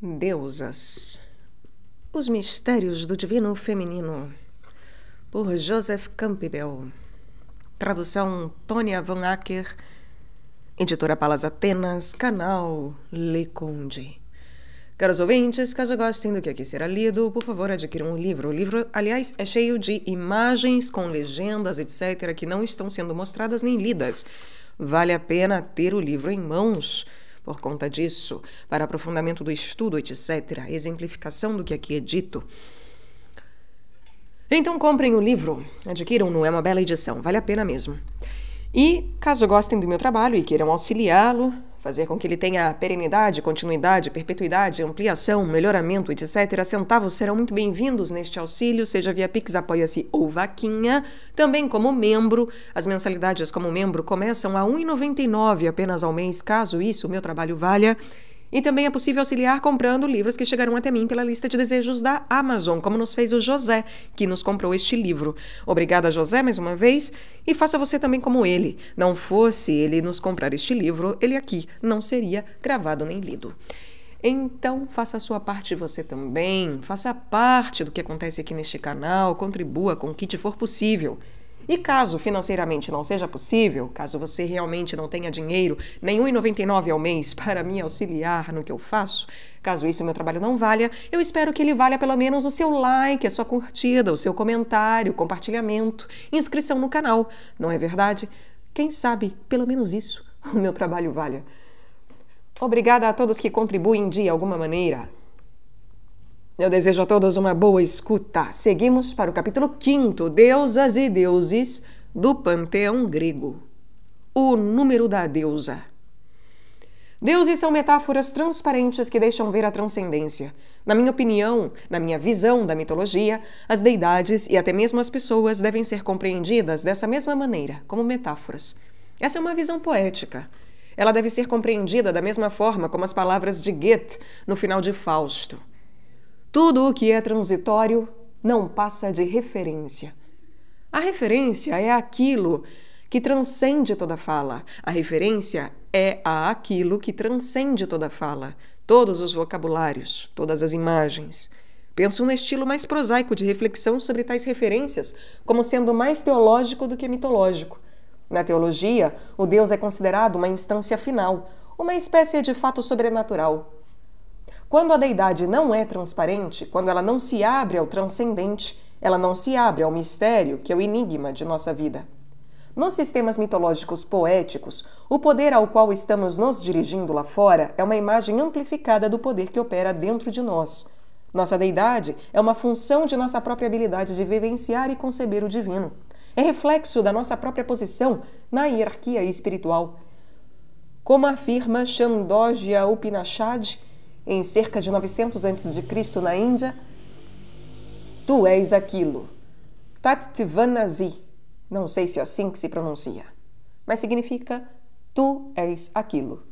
Deusas. Os Mistérios do Divino Feminino, por Joseph Campbell. Tradução Tônia Van Acker, editora Palas Atenas, canal Le Conde. Caros ouvintes, caso gostem do que aqui será lido, por favor adquiram um livro. O livro, aliás, é cheio de imagens com legendas, etc., que não estão sendo mostradas nem lidas. Vale a pena ter o livro em mãos. Por conta disso, para aprofundamento do estudo, etc., exemplificação do que aqui é dito. Então comprem o livro, adquiram-no, é uma bela edição, vale a pena mesmo. E, caso gostem do meu trabalho e queiram auxiliá-lo, fazer com que ele tenha perenidade, continuidade, perpetuidade, ampliação, melhoramento, etc., centavos serão muito bem-vindos neste auxílio, seja via Pix, Apoia-se ou Vaquinha. Também como membro, as mensalidades como membro começam a R$ 1,99 apenas ao mês, caso isso o meu trabalho valha. E também é possível auxiliar comprando livros que chegarão até mim pela lista de desejos da Amazon, como nos fez o José, que nos comprou este livro. Obrigada, José, mais uma vez, e faça você também como ele. Não fosse ele nos comprar este livro, ele aqui não seria gravado nem lido. Então, faça a sua parte você também, faça parte do que acontece aqui neste canal, contribua com o que te for possível. E caso financeiramente não seja possível, caso você realmente não tenha dinheiro, nem R$ 1,99 ao mês para me auxiliar no que eu faço, caso isso o meu trabalho não valha, eu espero que ele valha pelo menos o seu like, a sua curtida, o seu comentário, compartilhamento, inscrição no canal. Não é verdade? Quem sabe, pelo menos isso, o meu trabalho valha. Obrigada a todos que contribuem de alguma maneira. Eu desejo a todos uma boa escuta. Seguimos para o capítulo 5, Deusas e Deuses, do Panteão Grego. O número da deusa. Deuses são metáforas transparentes que deixam ver a transcendência. Na minha opinião, na minha visão da mitologia, as deidades e até mesmo as pessoas devem ser compreendidas dessa mesma maneira, como metáforas. Essa é uma visão poética. Ela deve ser compreendida da mesma forma como as palavras de Goethe no final de Fausto. Tudo o que é transitório não passa de referência. A referência é aquilo que transcende toda fala. A referência é aquilo que transcende toda fala. Todos os vocabulários, todas as imagens. Penso no estilo mais prosaico de reflexão sobre tais referências como sendo mais teológico do que mitológico. Na teologia, o Deus é considerado uma instância final, uma espécie de fato sobrenatural. Quando a deidade não é transparente, quando ela não se abre ao transcendente, ela não se abre ao mistério, que é o enigma de nossa vida. Nos sistemas mitológicos poéticos, o poder ao qual estamos nos dirigindo lá fora é uma imagem amplificada do poder que opera dentro de nós. Nossa deidade é uma função de nossa própria habilidade de vivenciar e conceber o divino. É reflexo da nossa própria posição na hierarquia espiritual. Como afirma Chandogya Upanishad, em cerca de 900 a.C. na Índia, tu és aquilo. Tatvanasi, não sei se é assim que se pronuncia, mas significa tu és aquilo.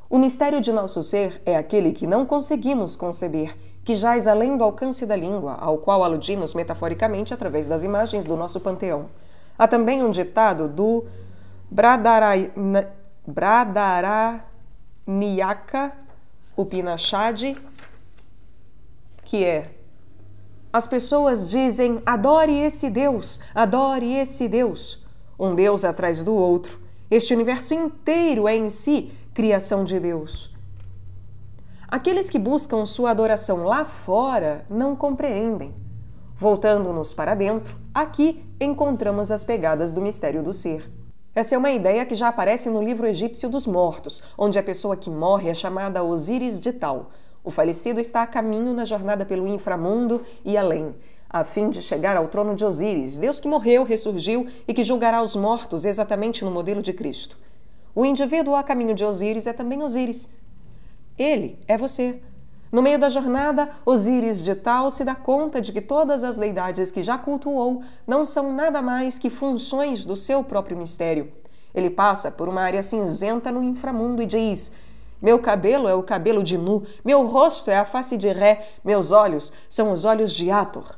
O mistério de nosso ser é aquele que não conseguimos conceber, que jaz além do alcance da língua, ao qual aludimos metaforicamente através das imagens do nosso panteão. Há também um ditado do Bradaranyaka Upanishad, que é: as pessoas dizem, adore esse Deus, um Deus atrás do outro. Este universo inteiro é em si criação de Deus. Aqueles que buscam sua adoração lá fora não compreendem. Voltando-nos para dentro, aqui encontramos as pegadas do mistério do ser. Essa é uma ideia que já aparece no livro egípcio dos mortos, onde a pessoa que morre é chamada Osíris de Tal. O falecido está a caminho na jornada pelo inframundo e além, a fim de chegar ao trono de Osíris, Deus que morreu, ressurgiu e que julgará os mortos exatamente no modelo de Cristo. O indivíduo a caminho de Osíris é também Osíris. Ele é você. No meio da jornada, Osíris de Tal se dá conta de que todas as deidades que já cultuou não são nada mais que funções do seu próprio mistério. Ele passa por uma área cinzenta no inframundo e diz: meu cabelo é o cabelo de Nu, meu rosto é a face de Ré, meus olhos são os olhos de Hathor.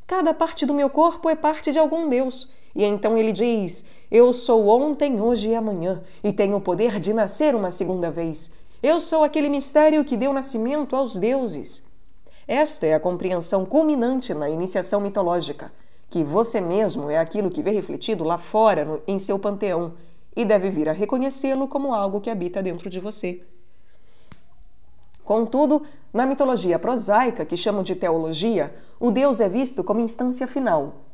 Cada parte do meu corpo é parte de algum Deus. E então ele diz: eu sou ontem, hoje e amanhã, e tenho o poder de nascer uma segunda vez. Eu sou aquele mistério que deu nascimento aos deuses. Esta é a compreensão culminante na iniciação mitológica, que você mesmo é aquilo que vê refletido lá fora em seu panteão e deve vir a reconhecê-lo como algo que habita dentro de você. Contudo, na mitologia prosaica, que chamam de teologia, o Deus é visto como instância final.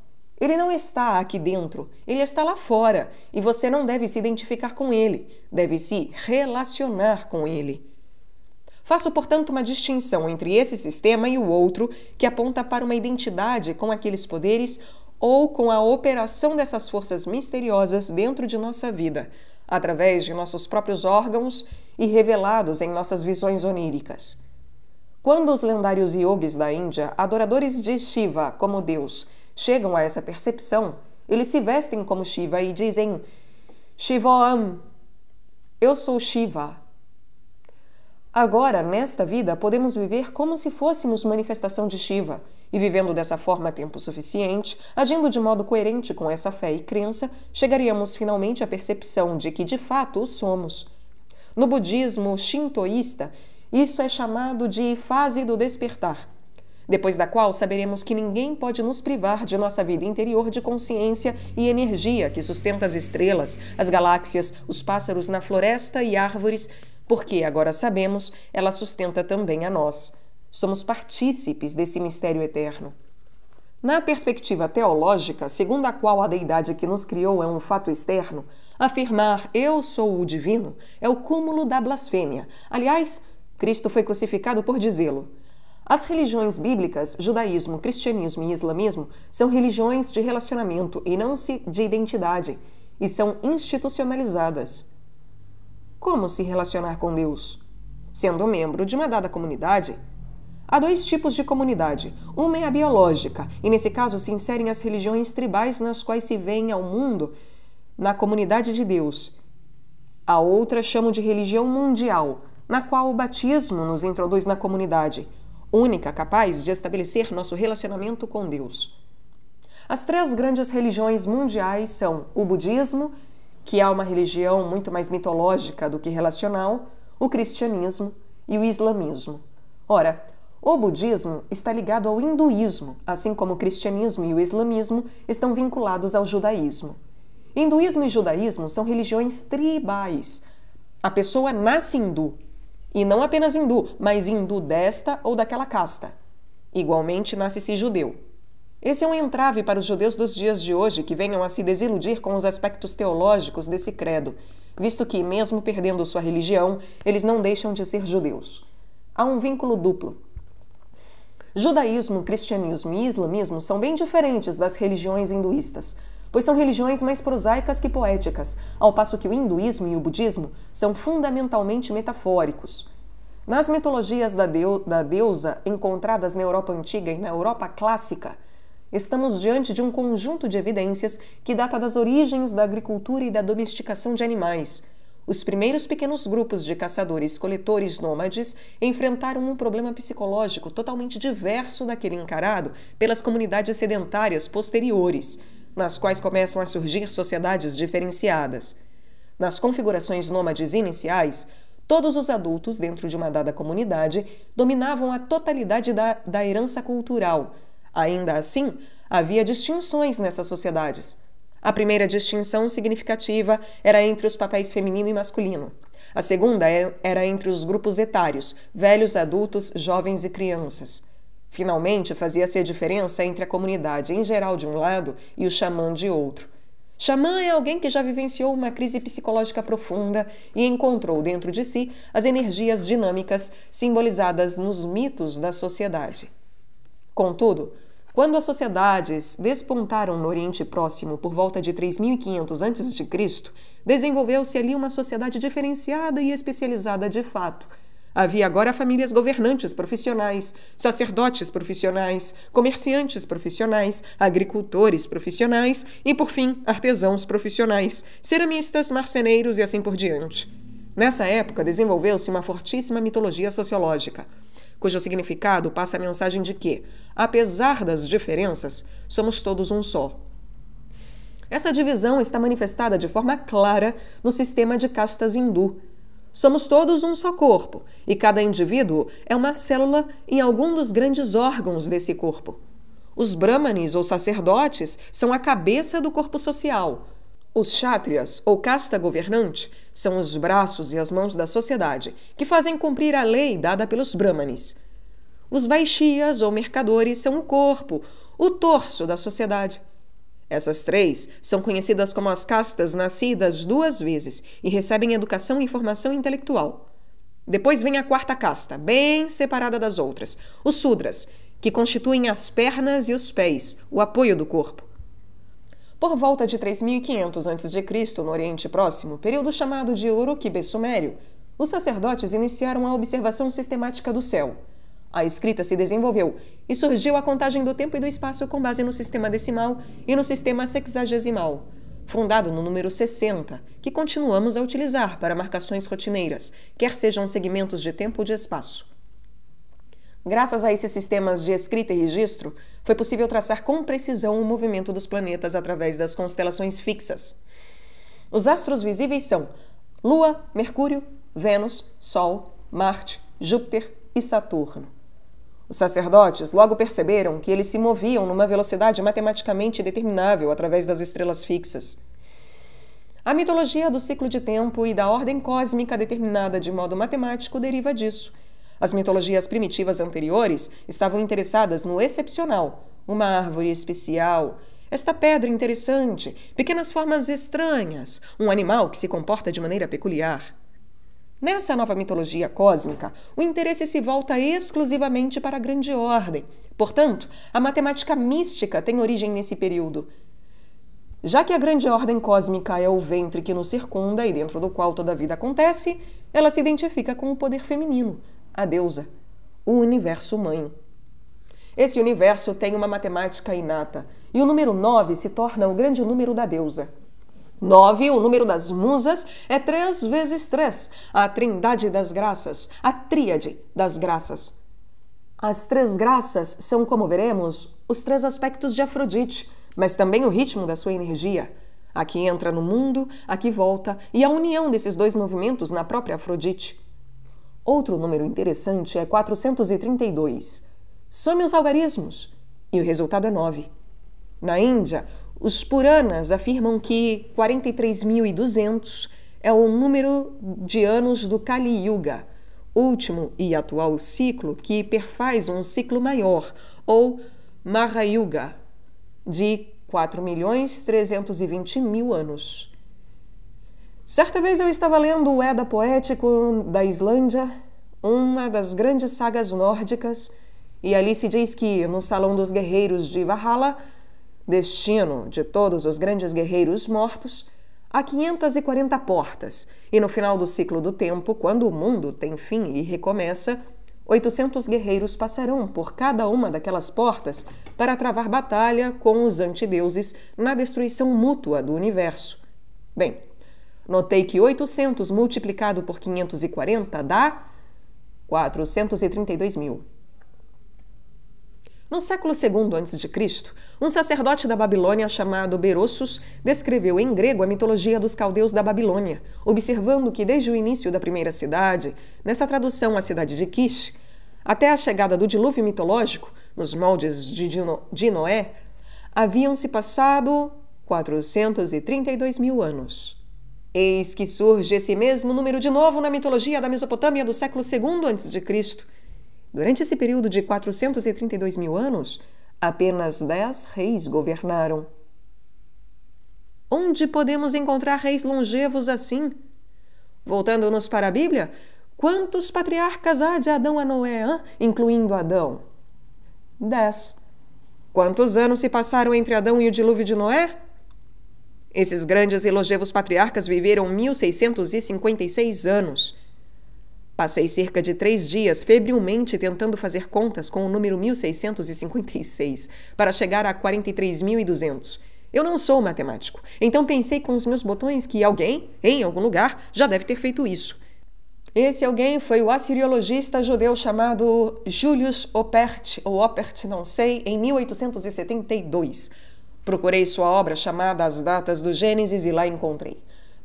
Ele não está aqui dentro, ele está lá fora, e você não deve se identificar com ele, deve se relacionar com ele. Faço, portanto, uma distinção entre esse sistema e o outro, que aponta para uma identidade com aqueles poderes ou com a operação dessas forças misteriosas dentro de nossa vida, através de nossos próprios órgãos e revelados em nossas visões oníricas. Quando os lendários yogis da Índia, adoradores de Shiva como Deus, chegam a essa percepção, eles se vestem como Shiva e dizem: Shivoham, eu sou Shiva. Agora, nesta vida, podemos viver como se fôssemos manifestação de Shiva, e vivendo dessa forma tempo suficiente, agindo de modo coerente com essa fé e crença, chegaríamos finalmente à percepção de que de fato o somos. No budismo shintoísta, isso é chamado de fase do despertar, depois da qual saberemos que ninguém pode nos privar de nossa vida interior de consciência e energia que sustenta as estrelas, as galáxias, os pássaros na floresta e árvores, porque, agora sabemos, ela sustenta também a nós. Somos partícipes desse mistério eterno. Na perspectiva teológica, segundo a qual a deidade que nos criou é um fato externo, afirmar "eu sou o divino" é o cúmulo da blasfêmia. Aliás, Cristo foi crucificado por dizê-lo. As religiões bíblicas, judaísmo, cristianismo e islamismo, são religiões de relacionamento e não de identidade, e são institucionalizadas. Como se relacionar com Deus? Sendo membro de uma dada comunidade. Há dois tipos de comunidade. Uma é a biológica, e nesse caso se inserem as religiões tribais nas quais se vem ao mundo na comunidade de Deus. A outra chamo de religião mundial, na qual o batismo nos introduz na comunidade, única capaz de estabelecer nosso relacionamento com Deus. As três grandes religiões mundiais são o budismo, que é uma religião muito mais mitológica do que relacional, o cristianismo e o islamismo. Ora, o budismo está ligado ao hinduísmo, assim como o cristianismo e o islamismo estão vinculados ao judaísmo. Hinduísmo e judaísmo são religiões tribais. A pessoa nasce hindu, e não apenas hindu, mas hindu desta ou daquela casta. Igualmente nasce-se judeu. Esse é um entrave para os judeus dos dias de hoje que venham a se desiludir com os aspectos teológicos desse credo, visto que, mesmo perdendo sua religião, eles não deixam de ser judeus. Há um vínculo duplo. Judaísmo, cristianismo e islamismo são bem diferentes das religiões hinduístas, pois são religiões mais prosaicas que poéticas, ao passo que o hinduísmo e o budismo são fundamentalmente metafóricos. Nas mitologias da deusa encontradas na Europa Antiga e na Europa Clássica, estamos diante de um conjunto de evidências que data das origens da agricultura e da domesticação de animais. Os primeiros pequenos grupos de caçadores-coletores nômades enfrentaram um problema psicológico totalmente diverso daquele encarado pelas comunidades sedentárias posteriores, nas quais começam a surgir sociedades diferenciadas. Nas configurações nômades iniciais, todos os adultos dentro de uma dada comunidade dominavam a totalidade da herança cultural. Ainda assim, havia distinções nessas sociedades. A primeira distinção significativa era entre os papéis feminino e masculino. A segunda era entre os grupos etários, velhos, adultos, jovens e crianças. Finalmente, fazia-se a diferença entre a comunidade em geral de um lado e o xamã de outro. Xamã é alguém que já vivenciou uma crise psicológica profunda e encontrou dentro de si as energias dinâmicas simbolizadas nos mitos da sociedade. Contudo, quando as sociedades despontaram no Oriente Próximo por volta de 3500 a.C., desenvolveu-se ali uma sociedade diferenciada e especializada de fato. Havia agora famílias governantes profissionais, sacerdotes profissionais, comerciantes profissionais, agricultores profissionais e, por fim, artesãos profissionais, ceramistas, marceneiros e assim por diante. Nessa época, desenvolveu-se uma fortíssima mitologia sociológica, cujo significado passa a mensagem de que, apesar das diferenças, somos todos um só. Essa divisão está manifestada de forma clara no sistema de castas hindu. Somos todos um só corpo, e cada indivíduo é uma célula em algum dos grandes órgãos desse corpo. Os brahmanes, ou sacerdotes, são a cabeça do corpo social. Os kshatriyas, ou casta governante, são os braços e as mãos da sociedade, que fazem cumprir a lei dada pelos brahmanes. Os vaishyas, ou mercadores, são o corpo, o torso da sociedade. Essas três são conhecidas como as castas nascidas duas vezes e recebem educação e formação intelectual. Depois vem a quarta casta, bem separada das outras, os sudras, que constituem as pernas e os pés, o apoio do corpo. Por volta de 3500 a.C., no Oriente Próximo, período chamado de Uruk-B Sumério, os sacerdotes iniciaram a observação sistemática do céu. A escrita se desenvolveu e surgiu a contagem do tempo e do espaço com base no sistema decimal e no sistema sexagesimal, fundado no número 60, que continuamos a utilizar para marcações rotineiras, quer sejam segmentos de tempo ou de espaço. Graças a esses sistemas de escrita e registro, foi possível traçar com precisão o movimento dos planetas através das constelações fixas. Os astros visíveis são Lua, Mercúrio, Vênus, Sol, Marte, Júpiter e Saturno. Os sacerdotes logo perceberam que eles se moviam numa velocidade matematicamente determinável através das estrelas fixas. A mitologia do ciclo de tempo e da ordem cósmica determinada de modo matemático deriva disso. As mitologias primitivas anteriores estavam interessadas no excepcional, uma árvore especial, esta pedra interessante, pequenas formas estranhas, um animal que se comporta de maneira peculiar. Nessa nova mitologia cósmica, o interesse se volta exclusivamente para a grande ordem. Portanto, a matemática mística tem origem nesse período. Já que a grande ordem cósmica é o ventre que nos circunda e dentro do qual toda a vida acontece, ela se identifica com o poder feminino, a deusa, o universo-mãe. Esse universo tem uma matemática inata, e o número 9 se torna o grande número da deusa. 9, o número das musas, é 3 vezes 3, a trindade das graças, a tríade das graças. As três graças são, como veremos, os três aspectos de Afrodite, mas também o ritmo da sua energia. Aqui entra no mundo, aqui volta, e a união desses dois movimentos na própria Afrodite. Outro número interessante é 432. Some os algarismos, e o resultado é 9. Na Índia, os Puranas afirmam que 43.200 é o número de anos do Kali Yuga, último e atual ciclo que perfaz um ciclo maior, ou Mahayuga, de 4.320.000 anos. Certa vez eu estava lendo o Edda poético da Islândia, uma das grandes sagas nórdicas, e ali se diz que no Salão dos Guerreiros de Valhalla, destino de todos os grandes guerreiros mortos, há 540 portas, e no final do ciclo do tempo, quando o mundo tem fim e recomeça, 800 guerreiros passarão por cada uma daquelas portas para travar batalha com os antideuses na destruição mútua do universo. Bem, notei que 800 multiplicado por 540 dá 432.000. No século II a.C., um sacerdote da Babilônia chamado Berossus descreveu em grego a mitologia dos caldeus da Babilônia, observando que desde o início da primeira cidade, nessa tradução a cidade de Kish, até a chegada do dilúvio mitológico, nos moldes de Noé, haviam-se passado 432.000 anos. Eis que surge esse mesmo número de novo na mitologia da Mesopotâmia do século II a.C. Durante esse período de 432.000 anos, apenas 10 reis governaram. Onde podemos encontrar reis longevos assim? Voltando-nos para a Bíblia, quantos patriarcas há de Adão a Noé, incluindo Adão? 10. Quantos anos se passaram entre Adão e o dilúvio de Noé? Esses grandes e longevos patriarcas viveram 1.656 anos. Passei cerca de 3 dias febrilmente tentando fazer contas com o número 1656 para chegar a 43.200. Eu não sou matemático, então pensei com os meus botões que alguém, em algum lugar, já deve ter feito isso. Esse alguém foi o assiriologista judeu chamado Julius Oppert, ou Oppert, não sei, em 1872. Procurei sua obra chamada As Datas do Gênesis e lá encontrei.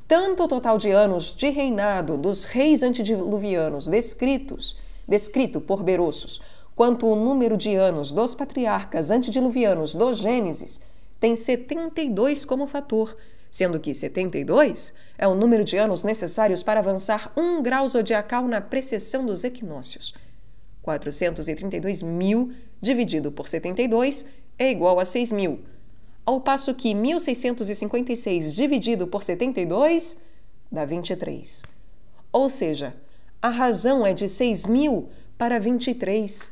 Tanto o total de anos de reinado dos reis antediluvianos descrito por Berossos, quanto o número de anos dos patriarcas antediluvianos do Gênesis tem 72 como fator, sendo que 72 é o número de anos necessários para avançar 1 grau zodiacal na precessão dos equinócios. 432.000 dividido por 72 é igual a 6.000, ao passo que 1.656 dividido por 72 dá 23. Ou seja, a razão é de 6.000 para 23.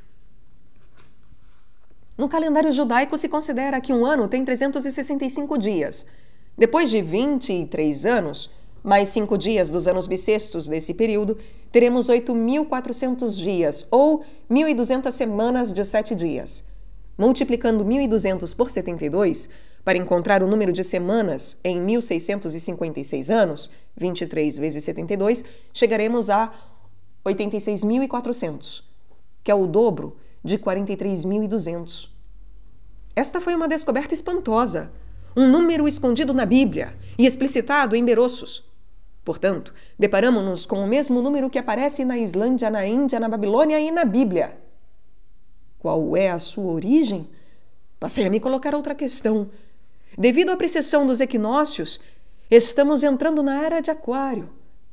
No calendário judaico se considera que um ano tem 365 dias. Depois de 23 anos, mais 5 dias dos anos bissextos desse período, teremos 8.400 dias, ou 1.200 semanas de 7 dias. Multiplicando 1.200 por 72, para encontrar o número de semanas em 1.656 anos, 23 vezes 72, chegaremos a 86.400, que é o dobro de 43.200. Esta foi uma descoberta espantosa, um número escondido na Bíblia e explicitado em Berossos. Portanto, deparamos-nos com o mesmo número que aparece na Islândia, na Índia, na Babilônia e na Bíblia. Qual é a sua origem? Passei a me colocar outra questão. Devido à precessão dos equinócios, estamos entrando na era de Aquário.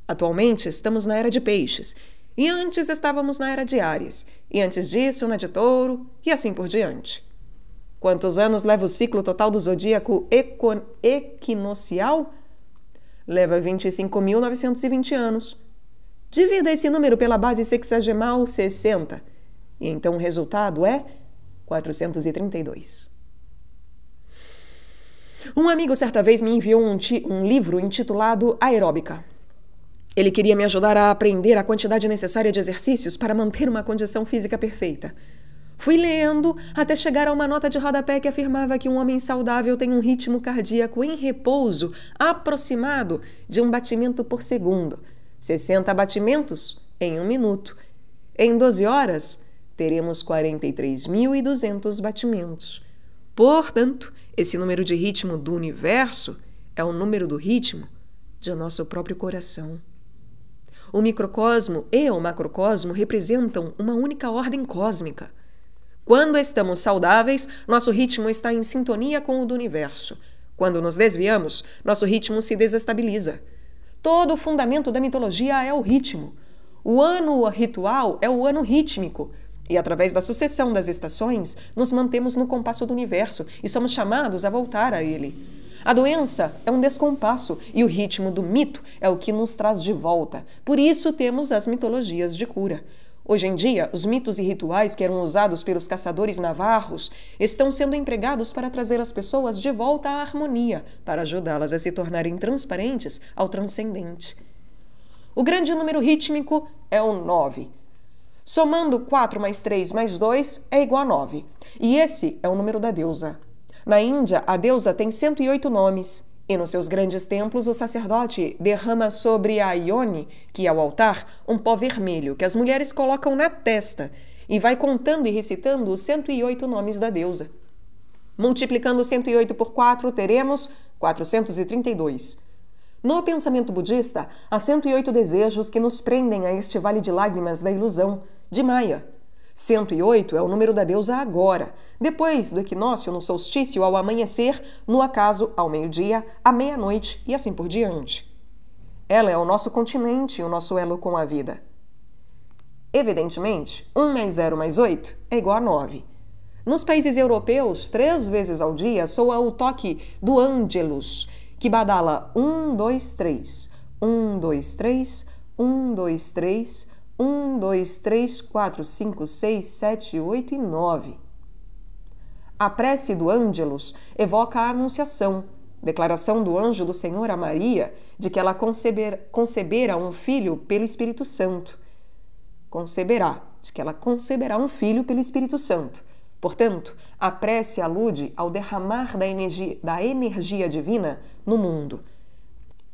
Atualmente estamos na era de Peixes, e antes estávamos na era de Áries, e antes disso na de Touro, e assim por diante. Quantos anos leva o ciclo total do zodíaco equinocial? Leva 25.920 anos. Divida esse número pela base sexagemal 60, e então o resultado é 432. Um amigo certa vez me enviou um livro intitulado Aeróbica. Ele queria me ajudar a aprender a quantidade necessária de exercícios para manter uma condição física perfeita. Fui lendo até chegar a uma nota de rodapé que afirmava que um homem saudável tem um ritmo cardíaco em repouso aproximado de um batimento por segundo, 60 batimentos em 1 minuto. Em 12 horas, teremos 43.200 batimentos. Portanto, esse número de ritmo do universo é o número do ritmo de nosso próprio coração. O microcosmo e o macrocosmo representam uma única ordem cósmica. Quando estamos saudáveis, nosso ritmo está em sintonia com o do universo. Quando nos desviamos, nosso ritmo se desestabiliza. Todo o fundamento da mitologia é o ritmo. O ano ritual é o ano rítmico. E através da sucessão das estações, nos mantemos no compasso do universo e somos chamados a voltar a ele. A doença é um descompasso e o ritmo do mito é o que nos traz de volta. Por isso temos as mitologias de cura. Hoje em dia, os mitos e rituais que eram usados pelos caçadores navarros estão sendo empregados para trazer as pessoas de volta à harmonia, para ajudá-las a se tornarem transparentes ao transcendente. O grande número rítmico é o 9. Somando 4 mais 3 mais 2 é igual a 9. E esse é o número da deusa. Na Índia, a deusa tem 108 nomes. E nos seus grandes templos, o sacerdote derrama sobre a Ione, que é o altar, um pó vermelho que as mulheres colocam na testa e vai contando e recitando os 108 nomes da deusa. Multiplicando 108 por 4, teremos 432. No pensamento budista, há 108 desejos que nos prendem a este vale de lágrimas da ilusão, de Maya. 108 é o número da deusa agora, depois do equinócio, no solstício, ao amanhecer, no acaso, ao meio-dia, à meia-noite e assim por diante. Ela é o nosso continente, o nosso elo com a vida. Evidentemente, 1 mais 0 mais 8 é igual a 9. Nos países europeus, 3 vezes ao dia soa o toque do Ângelus, que badala 1, 2, 3, 1, 2, 3, 1, 2, 3, 1, 2, 3, 4, 5, 6, 7, 8 e 9. A prece do Ângelus evoca a Anunciação, declaração do anjo do Senhor a Maria de que ela concebera um filho pelo Espírito Santo. De que ela conceberá um filho pelo Espírito Santo. Portanto, a prece alude ao derramar da energia divina no mundo.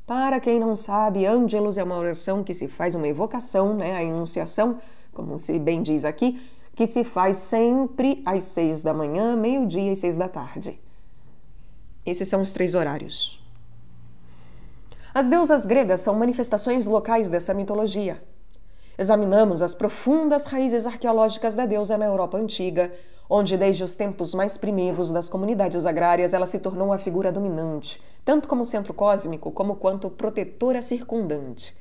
Para quem não sabe, Ângelus é uma oração que se faz uma evocação, a enunciação, como se bem diz aqui, que se faz sempre às 6 da manhã, meio-dia e 6 da tarde. Esses são os 3 horários. As deusas gregas são manifestações locais dessa mitologia. Examinamos as profundas raízes arqueológicas da deusa na Europa antiga, onde desde os tempos mais primivos das comunidades agrárias ela se tornou a figura dominante, tanto como centro cósmico como quanto protetora circundante.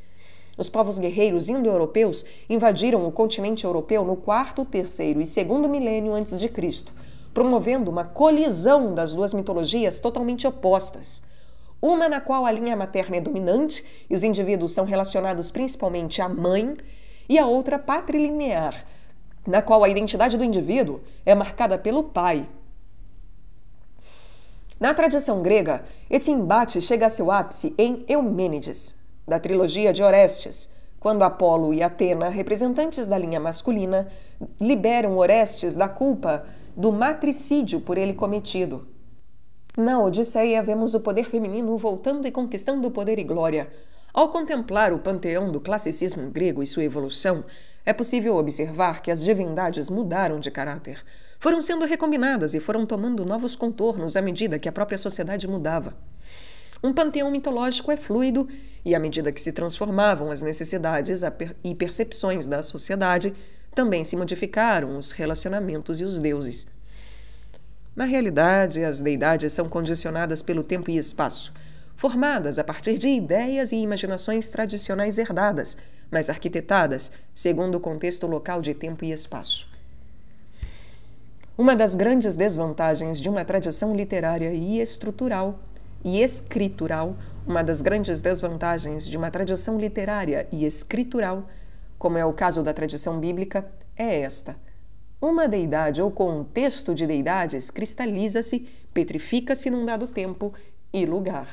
Os povos guerreiros indo-europeus invadiram o continente europeu no quarto, terceiro e segundo milênio antes de Cristo, promovendo uma colisão das duas mitologias totalmente opostas. Uma na qual a linha materna é dominante e os indivíduos são relacionados principalmente à mãe, e a outra patrilinear, na qual a identidade do indivíduo é marcada pelo pai. Na tradição grega, esse embate chega a seu ápice em Eumênides, da trilogia de Orestes, quando Apolo e Atena, representantes da linha masculina, liberam Orestes da culpa do matricídio por ele cometido. Na Odisseia, vemos o poder feminino voltando e conquistando o poder e glória. Ao contemplar o panteão do classicismo grego e sua evolução, é possível observar que as divindades mudaram de caráter. Foram sendo recombinadas e foram tomando novos contornos à medida que a própria sociedade mudava. Um panteão mitológico é fluido e, à medida que se transformavam as necessidades e percepções da sociedade, também se modificaram os relacionamentos e os deuses. Na realidade, as deidades são condicionadas pelo tempo e espaço, formadas a partir de ideias e imaginações tradicionais herdadas, mas arquitetadas segundo o contexto local de tempo e espaço. Uma das grandes desvantagens de uma tradição literária e escritural, como é o caso da tradição bíblica, é esta: uma deidade ou contexto de deidades cristaliza-se, petrifica-se num dado tempo e lugar.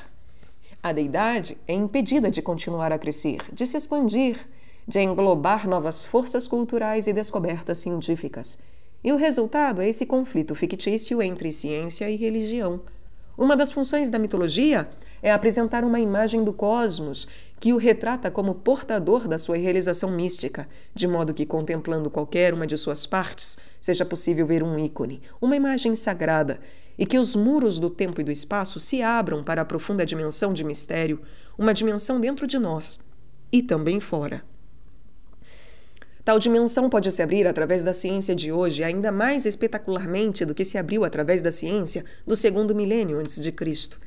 A deidade é impedida de continuar a crescer, de se expandir, de englobar novas forças culturais e descobertas científicas. E o resultado é esse conflito fictício entre ciência e religião. Uma das funções da mitologia é apresentar uma imagem do cosmos que o retrata como portador da sua realização mística, de modo que, contemplando qualquer uma de suas partes, seja possível ver um ícone, uma imagem sagrada, e que os muros do tempo e do espaço se abram para a profunda dimensão de mistério, uma dimensão dentro de nós e também fora. Tal dimensão pode se abrir através da ciência de hoje ainda mais espetacularmente do que se abriu através da ciência do segundo milênio antes de Cristo.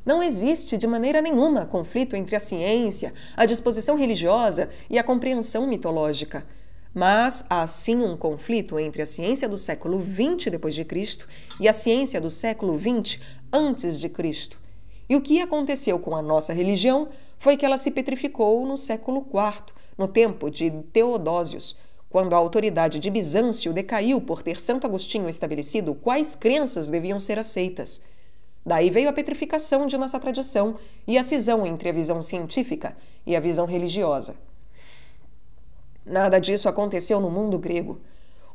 Não existe de maneira nenhuma conflito entre a ciência, a disposição religiosa e a compreensão mitológica. Mas há sim um conflito entre a ciência do século XX d.C. e a ciência do século XX antes de Cristo. E o que aconteceu com a nossa religião foi que ela se petrificou no século IV, no tempo de Teodósios, quando a autoridade de Bizâncio decaiu por ter Santo Agostinho estabelecido quais crenças deviam ser aceitas. Daí veio a petrificação de nossa tradição e a cisão entre a visão científica e a visão religiosa. Nada disso aconteceu no mundo grego.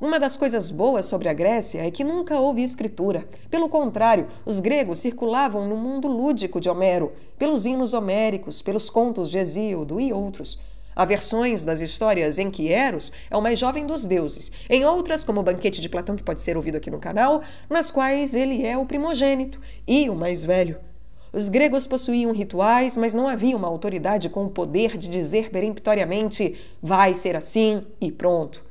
Uma das coisas boas sobre a Grécia é que nunca houve escritura. Pelo contrário, os gregos circulavam no mundo lúdico de Homero, pelos hinos homéricos, pelos contos de Hesíodo e outros. Há versões das histórias em que Eros é o mais jovem dos deuses, em outras, como o Banquete de Platão, que pode ser ouvido aqui no canal, nas quais ele é o primogênito e o mais velho. Os gregos possuíam rituais, mas não havia uma autoridade com o poder de dizer peremptoriamente vai ser assim e pronto.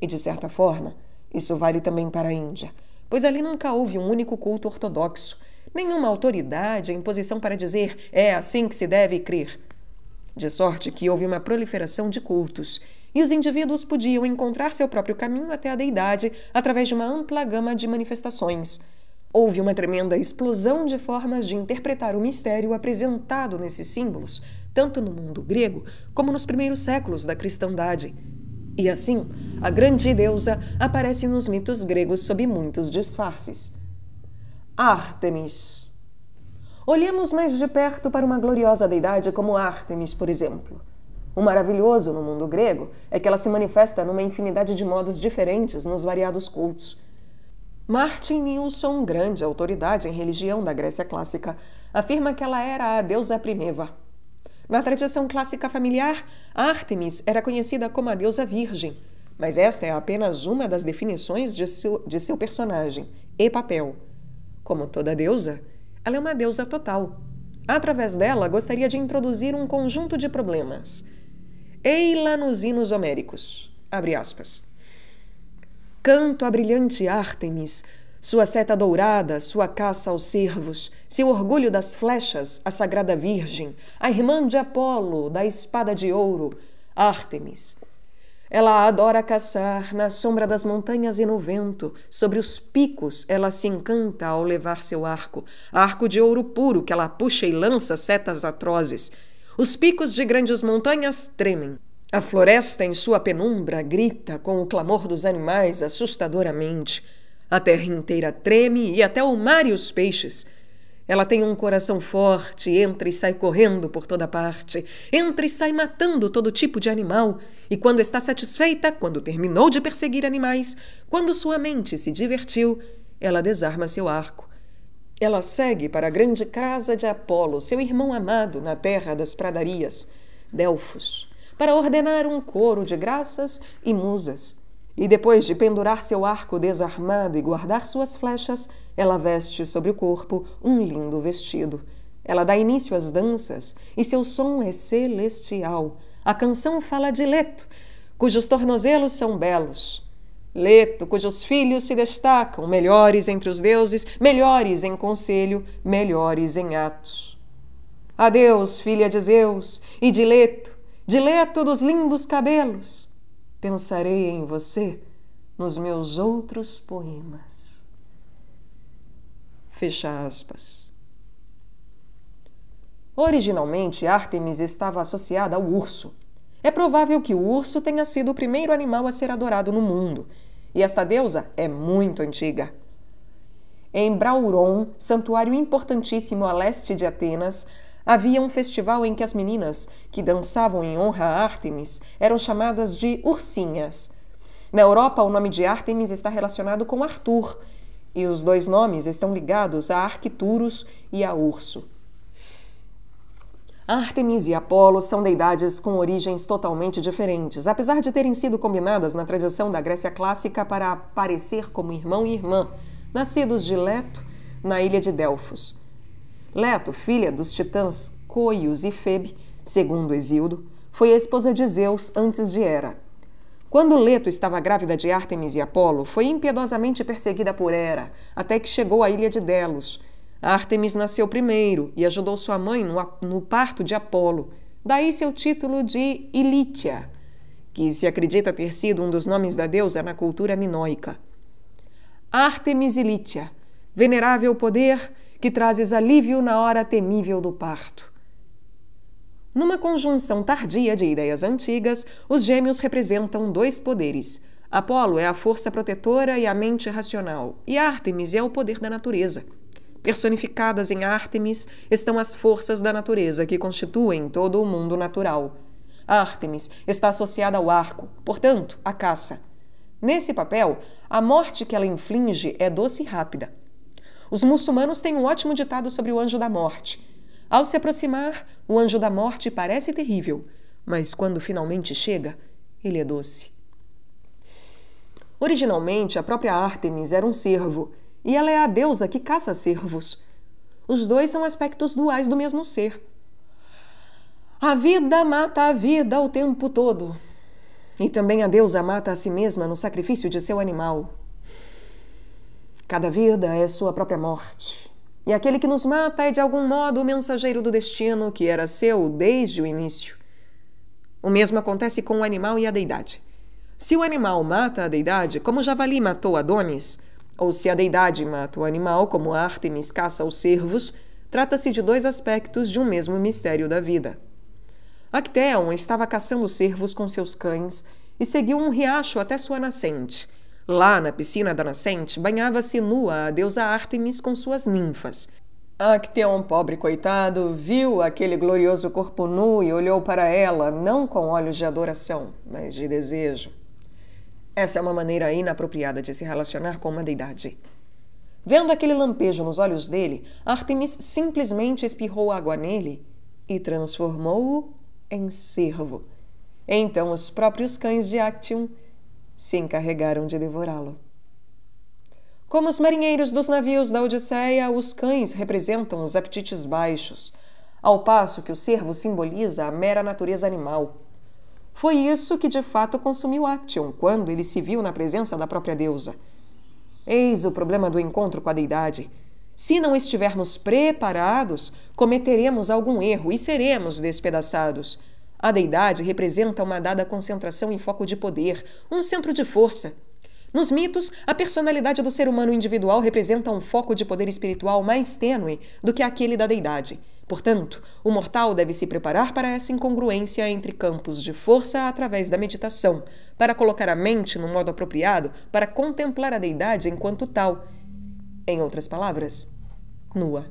E, de certa forma, isso vale também para a Índia, pois ali nunca houve um único culto ortodoxo, nenhuma autoridade em posição para dizer é assim que se deve crer. De sorte que houve uma proliferação de cultos, e os indivíduos podiam encontrar seu próprio caminho até a deidade através de uma ampla gama de manifestações. Houve uma tremenda explosão de formas de interpretar o mistério apresentado nesses símbolos, tanto no mundo grego como nos primeiros séculos da cristandade. E assim, a grande deusa aparece nos mitos gregos sob muitos disfarces. Ártemis. Olhemos mais de perto para uma gloriosa deidade como Ártemis, por exemplo. O maravilhoso no mundo grego é que ela se manifesta numa infinidade de modos diferentes nos variados cultos. Martin Nilsson, grande autoridade em religião da Grécia clássica, afirma que ela era a deusa primeva. Na tradição clássica familiar, Ártemis era conhecida como a deusa virgem, mas esta é apenas uma das definições de seu personagem e papel. Como toda deusa, ela é uma deusa total. Através dela, gostaria de introduzir um conjunto de problemas. Eila nos hinos homéricos. Abre aspas. Canto a brilhante Ártemis, sua seta dourada, sua caça aos cervos, seu orgulho das flechas, a sagrada Virgem, a irmã de Apolo, da espada de ouro, Ártemis. Ela adora caçar na sombra das montanhas e no vento. Sobre os picos ela se encanta ao levar seu arco de ouro puro que ela puxa e lança setas atrozes. Os picos de grandes montanhas tremem. A floresta em sua penumbra grita com o clamor dos animais assustadoramente. A terra inteira treme e até o mar e os peixes. Ela tem um coração forte, entra e sai correndo por toda parte, entra e sai matando todo tipo de animal, e quando está satisfeita, quando terminou de perseguir animais, quando sua mente se divertiu, ela desarma seu arco. Ela segue para a grande casa de Apolo, seu irmão amado, na terra das pradarias, Delfos, para ordenar um coro de graças e musas. E depois de pendurar seu arco desarmado e guardar suas flechas, ela veste sobre o corpo um lindo vestido. Ela dá início às danças, e seu som é celestial. A canção fala de Leto, cujos tornozelos são belos. Leto, cujos filhos se destacam, melhores entre os deuses, melhores em conselho, melhores em atos. Adeus, filha de Zeus, e de Leto dos lindos cabelos. Pensarei em você nos meus outros poemas. Fecha aspas. Originalmente, Ártemis estava associada ao urso. É provável que o urso tenha sido o primeiro animal a ser adorado no mundo, e esta deusa é muito antiga. Em Brauron, santuário importantíssimo a leste de Atenas, havia um festival em que as meninas que dançavam em honra a Ártemis eram chamadas de ursinhas. Na Europa, o nome de Ártemis está relacionado com Arthur, e os dois nomes estão ligados a Arquituros e a urso. Ártemis e Apolo são deidades com origens totalmente diferentes, apesar de terem sido combinadas na tradição da Grécia clássica para parecer como irmão e irmã, nascidos de Leto, na ilha de Delfos. Leto, filha dos titãs Coios e Febe, segundo Hesíodo, foi a esposa de Zeus antes de Hera. Quando Leto estava grávida de Ártemis e Apolo, foi impiedosamente perseguida por Hera, até que chegou à ilha de Delos. Ártemis nasceu primeiro e ajudou sua mãe no parto de Apolo, daí seu título de Ilítia, que se acredita ter sido um dos nomes da deusa na cultura minoica. Ártemis Ilítia, venerável poder que trazes alívio na hora temível do parto. Numa conjunção tardia de ideias antigas, os gêmeos representam dois poderes. Apolo é a força protetora e a mente racional, e Ártemis é o poder da natureza. Personificadas em Ártemis estão as forças da natureza que constituem todo o mundo natural. Ártemis está associada ao arco, portanto, à caça. Nesse papel, a morte que ela inflige é doce e rápida. Os muçulmanos têm um ótimo ditado sobre o anjo da morte. Ao se aproximar, o anjo da morte parece terrível, mas quando finalmente chega, ele é doce. Originalmente, a própria Ártemis era um cervo, e ela é a deusa que caça cervos. Os dois são aspectos duais do mesmo ser. A vida mata a vida o tempo todo. E também a deusa mata a si mesma no sacrifício de seu animal. Cada vida é sua própria morte. E aquele que nos mata é de algum modo o mensageiro do destino que era seu desde o início. O mesmo acontece com o animal e a deidade. Se o animal mata a deidade, como o javali matou Adonis, ou se a deidade mata o animal, como Ártemis caça os cervos, trata-se de dois aspectos de um mesmo mistério da vida. Acteon estava caçando cervos com seus cães e seguiu um riacho até sua nascente. Lá, na piscina da nascente, banhava-se nua a deusa Ártemis com suas ninfas. Acteon, pobre coitado, viu aquele glorioso corpo nu e olhou para ela, não com olhos de adoração, mas de desejo. Essa é uma maneira inapropriada de se relacionar com uma deidade. Vendo aquele lampejo nos olhos dele, Ártemis simplesmente espirrou água nele e transformou-o em cervo. Então os próprios cães de Acteon se encarregaram de devorá-lo. Como os marinheiros dos navios da Odisseia, os cães representam os apetites baixos. ao passo que o cervo simboliza a mera natureza animal. Foi isso que de fato consumiu Acteon quando ele se viu na presença da própria deusa. Eis o problema do encontro com a deidade. Se não estivermos preparados, cometeremos algum erro e seremos despedaçados. A deidade representa uma dada concentração em foco de poder, um centro de força. Nos mitos, a personalidade do ser humano individual representa um foco de poder espiritual mais tênue do que aquele da deidade. Portanto, o mortal deve se preparar para essa incongruência entre campos de força através da meditação, para colocar a mente no modo apropriado para contemplar a deidade enquanto tal. Em outras palavras, nua.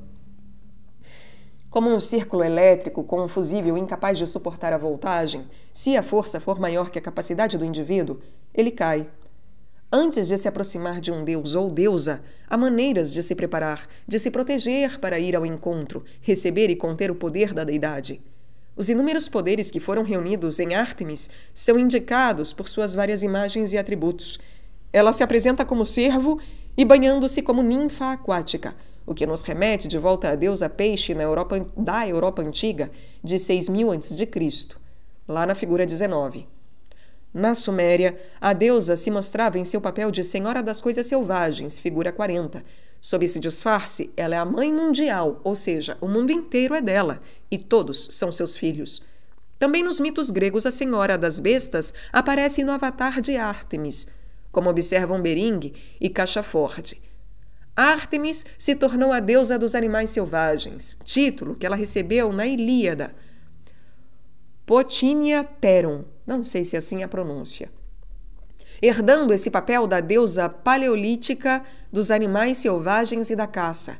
Como um círculo elétrico com um fusível incapaz de suportar a voltagem, se a força for maior que a capacidade do indivíduo, ele cai. Antes de se aproximar de um deus ou deusa, há maneiras de se preparar, de se proteger para ir ao encontro, receber e conter o poder da deidade. Os inúmeros poderes que foram reunidos em Ártemis são indicados por suas várias imagens e atributos. Ela se apresenta como cervo e banhando-se como ninfa aquática, o que nos remete de volta à deusa peixe da Europa Antiga, de 6000 a.C., lá na figura 19. Na Suméria, a deusa se mostrava em seu papel de Senhora das Coisas Selvagens, figura 40. Sob esse disfarce, ela é a mãe mundial, ou seja, o mundo inteiro é dela, e todos são seus filhos. Também nos mitos gregos, a Senhora das Bestas aparece no avatar de Ártemis, como observam Bering e Cachaford. Ártemis se tornou a deusa dos animais selvagens, título que ela recebeu na Ilíada. Potinia Teron, não sei se assim é a pronúncia. Herdando esse papel da deusa paleolítica dos animais selvagens e da caça.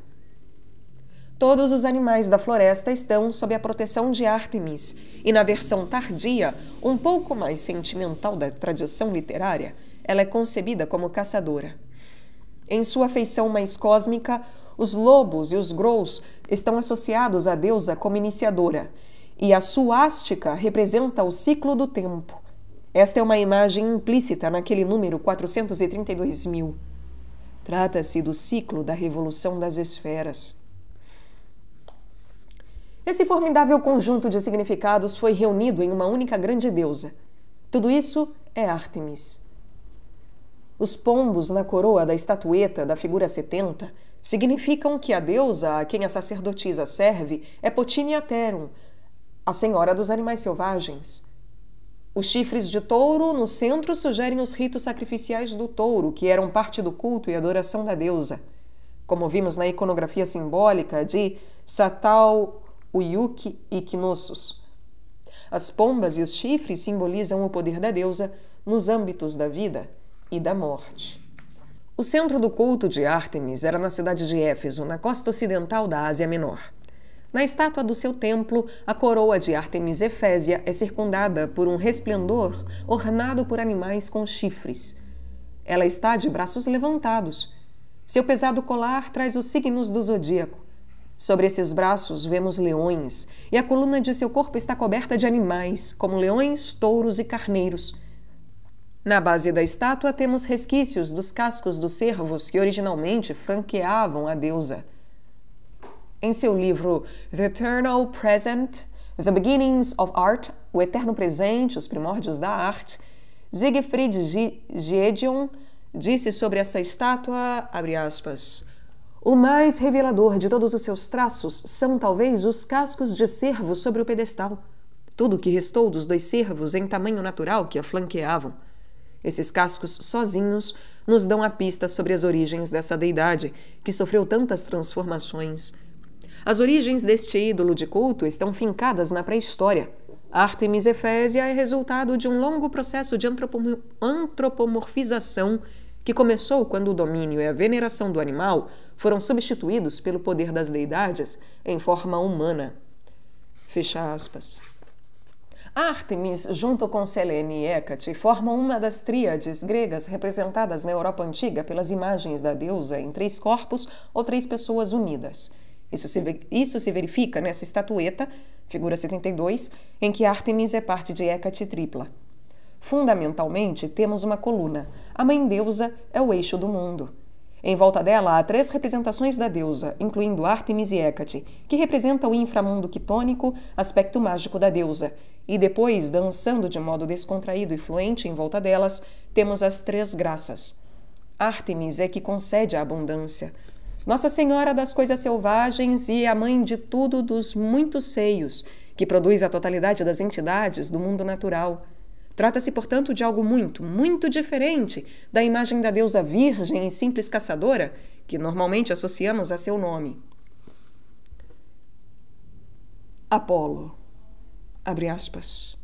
Todos os animais da floresta estão sob a proteção de Ártemis, e na versão tardia, um pouco mais sentimental da tradição literária, ela é concebida como caçadora. Em sua feição mais cósmica, os lobos e os grous estão associados à deusa como iniciadora, e a suástica representa o ciclo do tempo. Esta é uma imagem implícita naquele número 432.000. Trata-se do ciclo da revolução das esferas. Esse formidável conjunto de significados foi reunido em uma única grande deusa. Tudo isso é Ártemis. Os pombos na coroa da estatueta da figura 70 significam que a deusa a quem a sacerdotisa serve é Potinia Teron, a senhora dos animais selvagens. Os chifres de touro no centro sugerem os ritos sacrificiais do touro, que eram parte do culto e adoração da deusa, como vimos na iconografia simbólica de Satal Uyuk e Knossos. As pombas e os chifres simbolizam o poder da deusa nos âmbitos da vida e da morte. O centro do culto de Ártemis era na cidade de Éfeso, na costa ocidental da Ásia Menor. Na estátua do seu templo, a coroa de Ártemis Efésia é circundada por um resplendor ornado por animais com chifres. Ela está de braços levantados. Seu pesado colar traz os signos do zodíaco. Sobre esses braços vemos leões, e a coluna de seu corpo está coberta de animais, como leões, touros e carneiros. Na base da estátua temos resquícios dos cascos dos cervos que originalmente franqueavam a deusa. Em seu livro The Eternal Present, The Beginnings of Art, O Eterno Presente, Os Primórdios da Arte, Siegfried Giedion disse sobre essa estátua, abre aspas, o mais revelador de todos os seus traços são talvez os cascos de cervo sobre o pedestal, tudo o que restou dos dois cervos em tamanho natural que a flanqueavam. Esses cascos sozinhos nos dão a pista sobre as origens dessa deidade, que sofreu tantas transformações. As origens deste ídolo de culto estão fincadas na pré-história. Ártemis Efésia é resultado de um longo processo de antropomorfização que começou quando o domínio e a veneração do animal foram substituídos pelo poder das deidades em forma humana. Fecha aspas. Ártemis, junto com Selene e Hécate, formam uma das tríades gregas representadas na Europa Antiga pelas imagens da deusa em 3 corpos ou 3 pessoas unidas. Isso se verifica nessa estatueta, figura 72, em que Ártemis é parte de Hécate tripla. Fundamentalmente, temos uma coluna. A mãe deusa é o eixo do mundo. Em volta dela há 3 representações da deusa, incluindo Ártemis e Hécate, que representam o inframundo quitônico, aspecto mágico da deusa. E depois, dançando de modo descontraído e fluente em volta delas, temos as 3 graças. Ártemis é que concede a abundância. Nossa Senhora das coisas selvagens e a mãe de tudo dos muitos seios, que produz a totalidade das entidades do mundo natural. Trata-se, portanto, de algo muito, muito diferente da imagem da deusa virgem e simples caçadora que normalmente associamos a seu nome. Apolo. Abre aspas.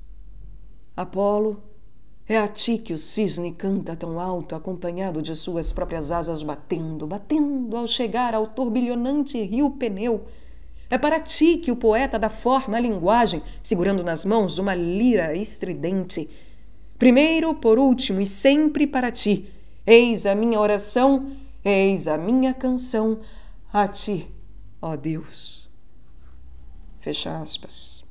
Apolo, é a ti que o cisne canta tão alto, acompanhado de suas próprias asas batendo, batendo ao chegar ao turbilhonante rio Peneu. É para ti que o poeta dá forma à linguagem, segurando nas mãos uma lira estridente. Primeiro, por último e sempre para ti. Eis a minha oração, eis a minha canção, a ti, ó Deus. Fecha aspas.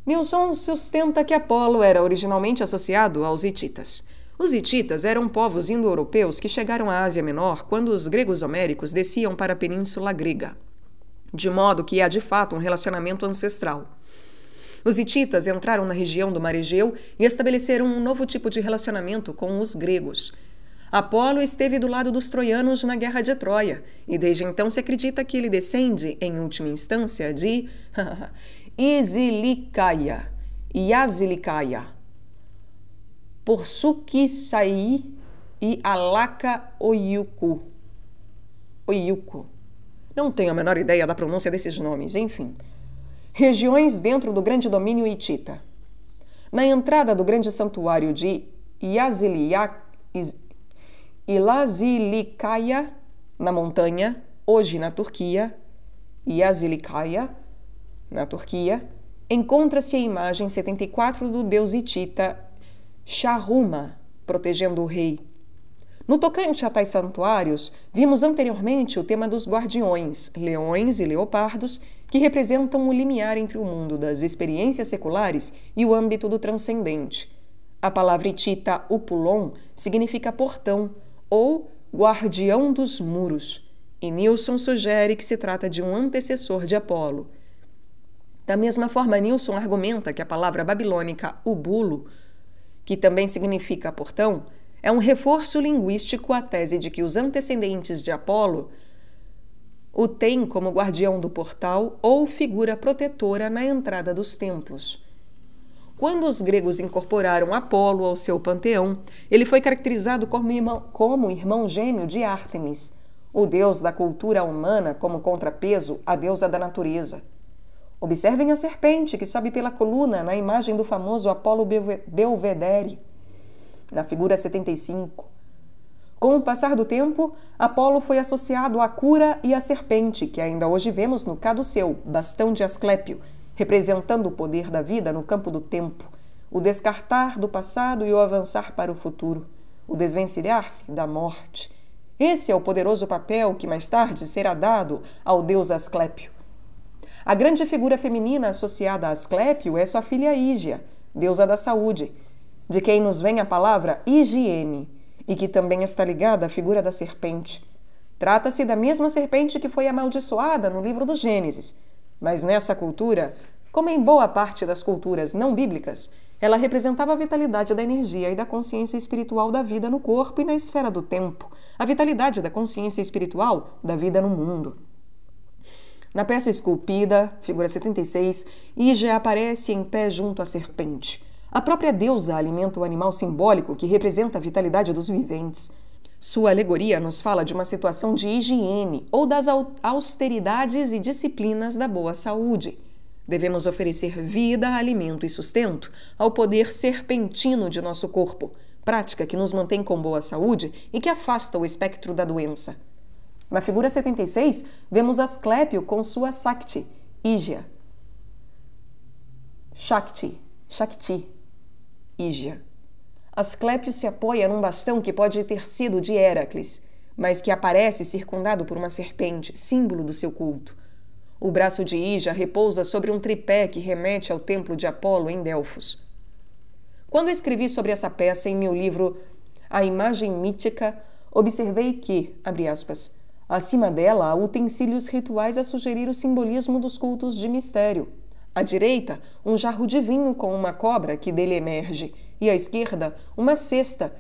Nilson sustenta que Apolo era originalmente associado aos hititas. Os hititas eram povos indo-europeus que chegaram à Ásia Menor quando os gregos homéricos desciam para a Península Grega, de modo que há de fato um relacionamento ancestral. Os hititas entraram na região do Mar Egeu e estabeleceram um novo tipo de relacionamento com os gregos. Apolo esteve do lado dos troianos na Guerra de Troia, e desde então se acredita que ele descende, em última instância, de Isilicaia e Asilicaia, Porsukisai e Alaka Oyuku. Não tenho a menor ideia da pronúncia desses nomes, enfim. Regiões dentro do grande domínio hitita. Na entrada do grande santuário de Ilazilicaia, na montanha, hoje na Turquia, Yazilicaia, na Turquia, encontra-se a imagem 74 do deus hitita Shahuma, protegendo o rei. No tocante a tais santuários, vimos anteriormente o tema dos guardiões, leões e leopardos, que representam o limiar entre o mundo das experiências seculares e o âmbito do transcendente. A palavra hitita upulon significa portão ou guardião dos muros, e Nilson sugere que se trata de um antecessor de Apolo. Da mesma forma, Nilson argumenta que a palavra babilônica ubulo, que também significa portão, é um reforço linguístico à tese de que os antecedentes de Apolo o têm como guardião do portal ou figura protetora na entrada dos templos. Quando os gregos incorporaram Apolo ao seu panteão, ele foi caracterizado como irmão gêmeo de Ártemis, o deus da cultura humana como contrapeso à deusa da natureza. Observem a serpente que sobe pela coluna na imagem do famoso Apolo Belvedere, na figura 75. Com o passar do tempo, Apolo foi associado à cura e à serpente, que ainda hoje vemos no caduceu, bastão de Asclépio, representando o poder da vida no campo do tempo, o descartar do passado e o avançar para o futuro, o desvencilhar-se da morte. Esse é o poderoso papel que mais tarde será dado ao deus Asclépio. A grande figura feminina associada a Asclépio é sua filha Ígia, deusa da saúde, de quem nos vem a palavra higiene, e que também está ligada à figura da serpente. Trata-se da mesma serpente que foi amaldiçoada no livro do Gênesis, mas nessa cultura, como em boa parte das culturas não bíblicas, ela representava a vitalidade da energia e da consciência espiritual da vida no corpo e na esfera do tempo, a vitalidade da consciência espiritual da vida no mundo. Na peça esculpida, figura 76, Ígia aparece em pé junto à serpente. A própria deusa alimenta o animal simbólico que representa a vitalidade dos viventes. Sua alegoria nos fala de uma situação de higiene ou das austeridades e disciplinas da boa saúde. Devemos oferecer vida, alimento e sustento ao poder serpentino de nosso corpo, prática que nos mantém com boa saúde e que afasta o espectro da doença. Na figura 76, vemos Asclépio com sua Sakti, Ígia. Shakti, Ígia. Asclépio se apoia num bastão que pode ter sido de Héracles, mas que aparece circundado por uma serpente, símbolo do seu culto. O braço de Ígia repousa sobre um tripé que remete ao templo de Apolo em Delfos. Quando escrevi sobre essa peça em meu livro a imagem mítica, observei que, abre aspas, acima dela há utensílios rituais a sugerir o simbolismo dos cultos de mistério. À direita, um jarro de vinho com uma cobra que dele emerge, e à esquerda, uma cesta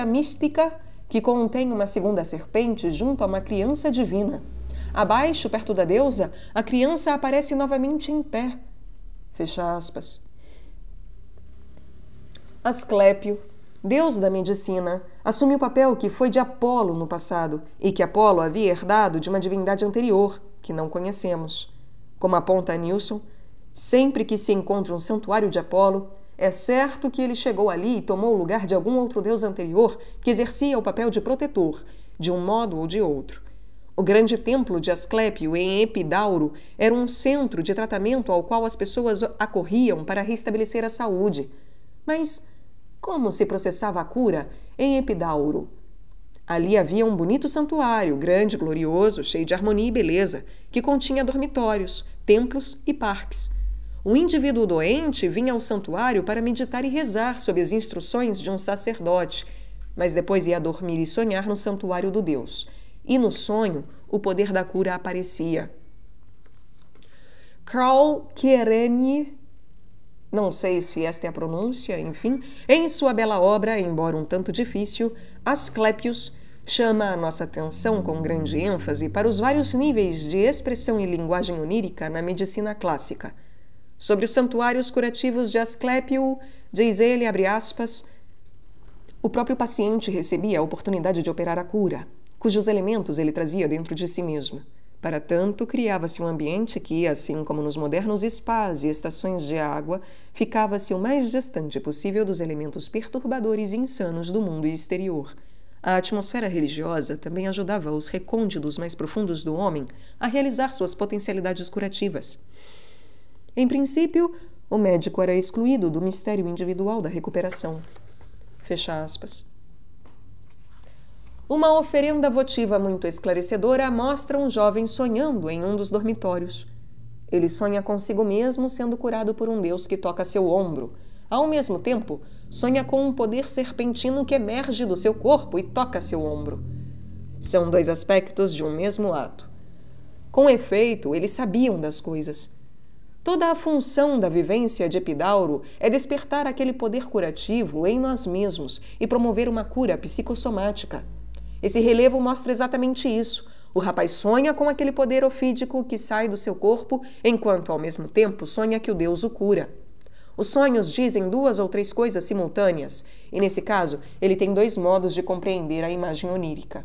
mística que contém uma segunda serpente junto a uma criança divina. Abaixo, perto da deusa, a criança aparece novamente em pé. Fecha aspas. Asclépio, deus da medicina, assume o papel que foi de Apolo no passado e que Apolo havia herdado de uma divindade anterior, que não conhecemos. Como aponta Nilsson, sempre que se encontra um santuário de Apolo, é certo que ele chegou ali e tomou o lugar de algum outro deus anterior que exercia o papel de protetor, de um modo ou de outro. O grande templo de Asclépio, em Epidauro, era um centro de tratamento ao qual as pessoas acorriam para restabelecer a saúde. Mas como se processava a cura em Epidauro? Ali havia um bonito santuário, grande, glorioso, cheio de harmonia e beleza, que continha dormitórios, templos e parques. O indivíduo doente vinha ao santuário para meditar e rezar sob as instruções de um sacerdote, mas depois ia dormir e sonhar no santuário do Deus. E no sonho, o poder da cura aparecia. Karl Kerényi, não sei se esta é a pronúncia, enfim, em sua bela obra, embora um tanto difícil, Asclepius, chama a nossa atenção com grande ênfase para os vários níveis de expressão e linguagem onírica na medicina clássica. Sobre os santuários curativos de Asclépio, diz ele, abre aspas, o próprio paciente recebia a oportunidade de operar a cura, cujos elementos ele trazia dentro de si mesmo. Para tanto, criava-se um ambiente que, assim como nos modernos spas e estações de água, ficava-se o mais distante possível dos elementos perturbadores e insanos do mundo exterior. A atmosfera religiosa também ajudava os recônditos mais profundos do homem a realizar suas potencialidades curativas. Em princípio, o médico era excluído do mistério individual da recuperação. Fecha aspas. Uma oferenda votiva muito esclarecedora mostra um jovem sonhando em um dos dormitórios. Ele sonha consigo mesmo sendo curado por um deus que toca seu ombro. Ao mesmo tempo, sonha com um poder serpentino que emerge do seu corpo e toca seu ombro. São dois aspectos de um mesmo ato. Com efeito, eles sabiam das coisas. Toda a função da vivência de Epidauro é despertar aquele poder curativo em nós mesmos e promover uma cura psicossomática. Esse relevo mostra exatamente isso. O rapaz sonha com aquele poder ofídico que sai do seu corpo, enquanto, ao mesmo tempo, sonha que o Deus o cura. Os sonhos dizem 2 ou 3 coisas simultâneas, e, nesse caso, ele tem 2 modos de compreender a imagem onírica.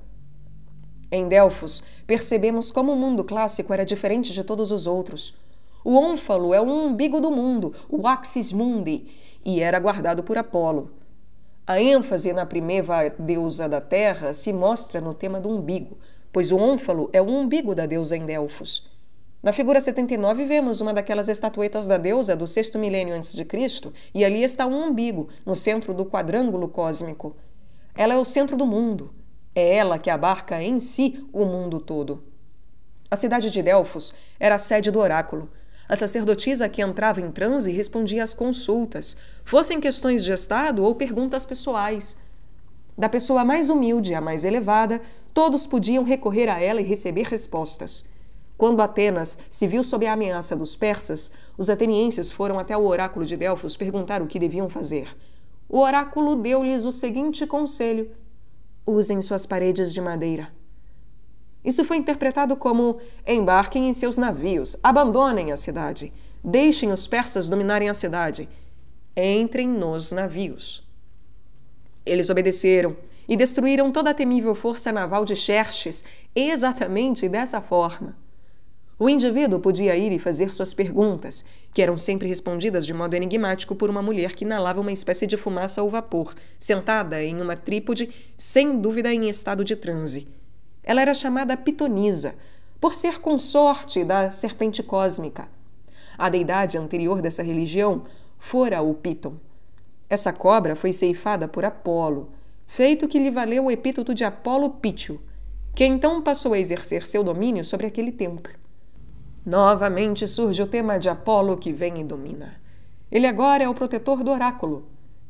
Em Delfos, percebemos como o mundo clássico era diferente de todos os outros. O ônfalo é o umbigo do mundo, o axis mundi, e era guardado por Apolo. A ênfase na primeva deusa da terra se mostra no tema do umbigo, pois o ônfalo é o umbigo da deusa em Delfos. Na figura 79 vemos uma daquelas estatuetas da deusa do 6º milênio a.C., e ali está um umbigo, no centro do quadrângulo cósmico. Ela é o centro do mundo. É ela que abarca em si o mundo todo. A cidade de Delfos era a sede do oráculo. A sacerdotisa que entrava em transe respondia às consultas, fossem questões de estado ou perguntas pessoais. Da pessoa mais humilde à mais elevada, todos podiam recorrer a ela e receber respostas. Quando Atenas se viu sob a ameaça dos persas, os atenienses foram até o oráculo de Delfos perguntar o que deviam fazer. O oráculo deu-lhes o seguinte conselho: usem suas paredes de madeira. Isso foi interpretado como: embarquem em seus navios, abandonem a cidade, deixem os persas dominarem a cidade, entrem nos navios. Eles obedeceram e destruíram toda a temível força naval de Xerxes exatamente dessa forma. O indivíduo podia ir e fazer suas perguntas, que eram sempre respondidas de modo enigmático por uma mulher que inalava uma espécie de fumaça ou vapor, sentada em uma trípode, sem dúvida em estado de transe. Ela era chamada Pitonisa, por ser consorte da serpente cósmica. A deidade anterior dessa religião fora o Piton. Essa cobra foi ceifada por Apolo, feito que lhe valeu o epíteto de Apolo Pítio, que então passou a exercer seu domínio sobre aquele templo. Novamente surge o tema de Apolo que vem e domina. Ele agora é o protetor do oráculo.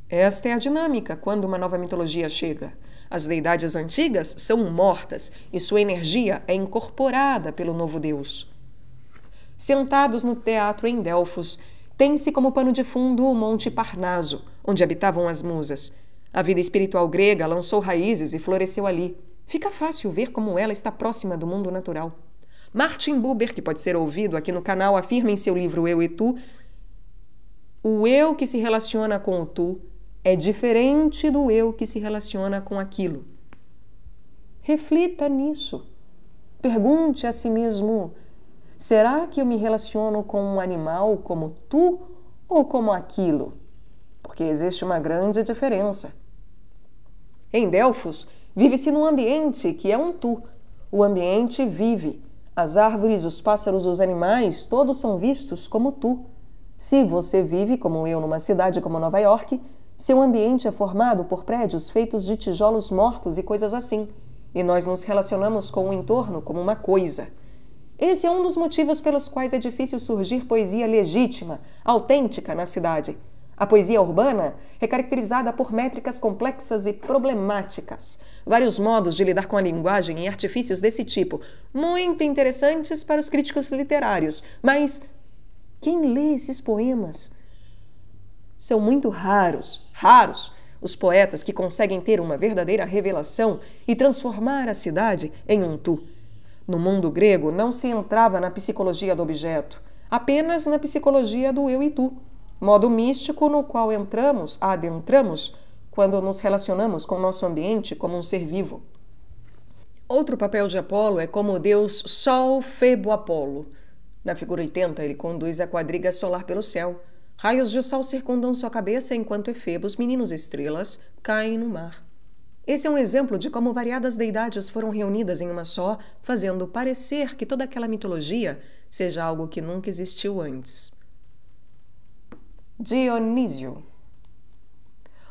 Esta é a dinâmica quando uma nova mitologia chega. As deidades antigas são mortas e sua energia é incorporada pelo novo deus. Sentados no teatro em Delfos, tem-se como pano de fundo o Monte Parnaso, onde habitavam as musas. A vida espiritual grega lançou raízes e floresceu ali. Fica fácil ver como ela está próxima do mundo natural. Martin Buber, que pode ser ouvido aqui no canal, afirma em seu livro Eu e Tu: o eu que se relaciona com o tu é diferente do eu que se relaciona com aquilo. Reflita nisso. Pergunte a si mesmo: será que eu me relaciono com um animal como tu ou como aquilo? Porque existe uma grande diferença. Em Delfos, vive-se num ambiente que é um tu. O ambiente vive. As árvores, os pássaros, os animais, todos são vistos como tu. Se você vive, como eu, numa cidade como Nova York, seu ambiente é formado por prédios feitos de tijolos mortos e coisas assim. E nós nos relacionamos com o entorno como uma coisa. Esse é um dos motivos pelos quais é difícil surgir poesia legítima, autêntica na cidade. A poesia urbana é caracterizada por métricas complexas e problemáticas, vários modos de lidar com a linguagem e artifícios desse tipo, muito interessantes para os críticos literários. Mas quem lê esses poemas? São muito raros os poetas que conseguem ter uma verdadeira revelação e transformar a cidade em um tu. No mundo grego não se entrava na psicologia do objeto, apenas na psicologia do eu e tu, modo místico no qual adentramos quando nos relacionamos com o nosso ambiente como um ser vivo. Outro papel de Apolo é como o deus Sol Febo Apolo. Na figura 80, ele conduz a quadriga solar pelo céu. Raios de sol circundam sua cabeça enquanto Efebos, meninos estrelas, caem no mar. Esse é um exemplo de como variadas deidades foram reunidas em uma só, fazendo parecer que toda aquela mitologia seja algo que nunca existiu antes. Dionísio.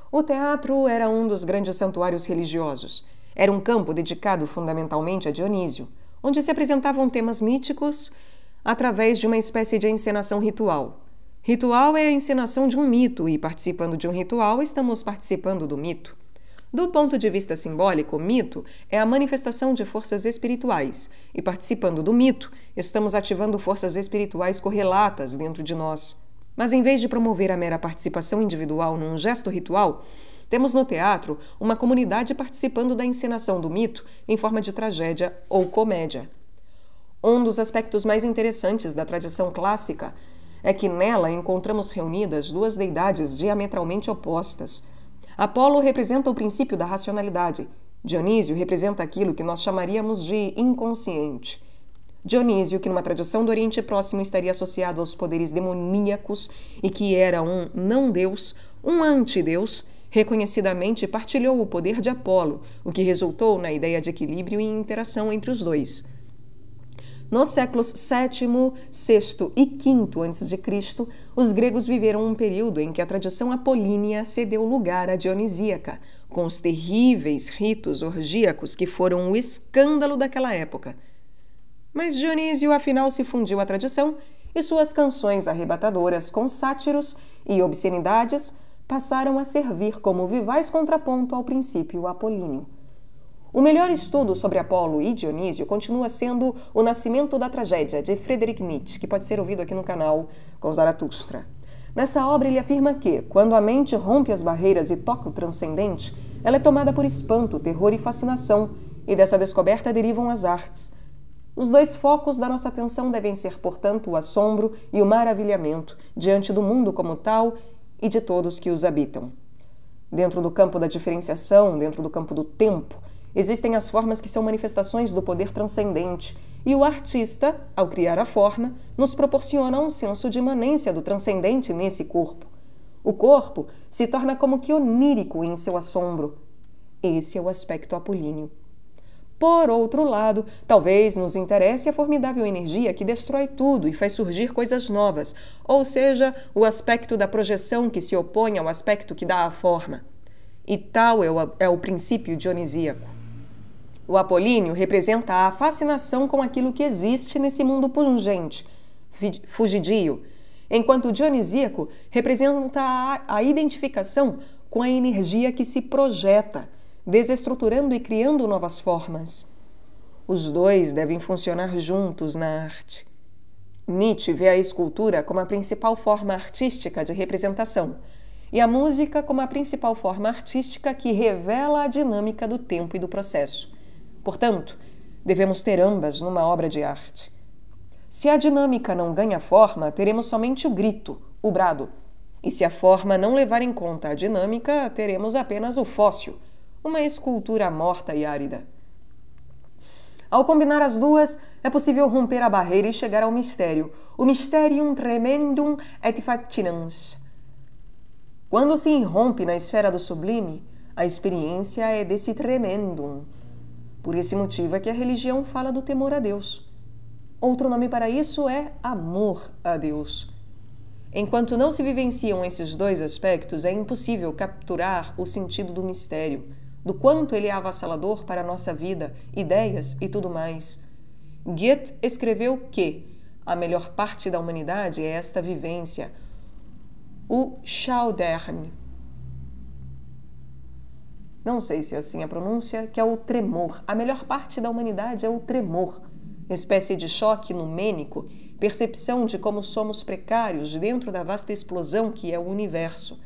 O teatro era um dos grandes santuários religiosos. Era um campo dedicado fundamentalmente a Dionísio, onde se apresentavam temas míticos através de uma espécie de encenação ritual. Ritual é a encenação de um mito e, participando de um ritual, estamos participando do mito. Do ponto de vista simbólico, o mito é a manifestação de forças espirituais e, participando do mito, estamos ativando forças espirituais correlatas dentro de nós. Mas, em vez de promover a mera participação individual num gesto ritual, temos no teatro uma comunidade participando da encenação do mito em forma de tragédia ou comédia. Um dos aspectos mais interessantes da tradição clássica é que nela encontramos reunidas duas deidades diametralmente opostas. Apolo representa o princípio da racionalidade. Dionísio representa aquilo que nós chamaríamos de inconsciente. Dionísio, que numa tradição do Oriente Próximo estaria associado aos poderes demoníacos e que era um não-deus, um antideus, reconhecidamente partilhou o poder de Apolo, o que resultou na ideia de equilíbrio e interação entre os dois. Nos séculos VII, VI e V a.C., os gregos viveram um período em que a tradição apolínea cedeu lugar à dionisíaca, com os terríveis ritos orgíacos que foram o escândalo daquela época. Mas Dionísio afinal se fundiu à tradição e suas canções arrebatadoras com sátiros e obscenidades passaram a servir como vivaz contraponto ao princípio apolíneo. O melhor estudo sobre Apolo e Dionísio continua sendo O Nascimento da Tragédia, de Friedrich Nietzsche, que pode ser ouvido aqui no canal com Zaratustra. Nessa obra ele afirma que, quando a mente rompe as barreiras e toca o transcendente, ela é tomada por espanto, terror e fascinação, e dessa descoberta derivam as artes. Os dois focos da nossa atenção devem ser, portanto, o assombro e o maravilhamento diante do mundo como tal e de todos que os habitam. Dentro do campo da diferenciação, dentro do campo do tempo, existem as formas que são manifestações do poder transcendente, e o artista, ao criar a forma, nos proporciona um senso de imanência do transcendente nesse corpo. O corpo se torna como que onírico em seu assombro. Esse é o aspecto apolíneo. Por outro lado, talvez nos interesse a formidável energia que destrói tudo e faz surgir coisas novas, ou seja, o aspecto da projeção que se opõe ao aspecto que dá a forma. E tal é o princípio dionisíaco. O apolíneo representa a fascinação com aquilo que existe nesse mundo pungente, fugidio, enquanto o dionisíaco representa a identificação com a energia que se projeta, desestruturando e criando novas formas. Os dois devem funcionar juntos na arte. Nietzsche vê a escultura como a principal forma artística de representação e a música como a principal forma artística que revela a dinâmica do tempo e do processo. Portanto, devemos ter ambas numa obra de arte. Se a dinâmica não ganha forma, teremos somente o grito, o brado. E se a forma não levar em conta a dinâmica, teremos apenas o fóssil, uma escultura morta e árida. Ao combinar as duas, é possível romper a barreira e chegar ao mistério, o mysterium tremendum et fascinans. Quando se irrompe na esfera do sublime, a experiência é desse tremendum. Por esse motivo é que a religião fala do temor a Deus. Outro nome para isso é amor a Deus. Enquanto não se vivenciam esses dois aspectos, é impossível capturar o sentido do mistério, do quanto ele é avassalador para a nossa vida, ideias e tudo mais. Goethe escreveu que a melhor parte da humanidade é esta vivência, o Schaudern. Não sei se é assim a pronúncia, que é o tremor. A melhor parte da humanidade é o tremor, espécie de choque numênico, percepção de como somos precários dentro da vasta explosão que é o universo.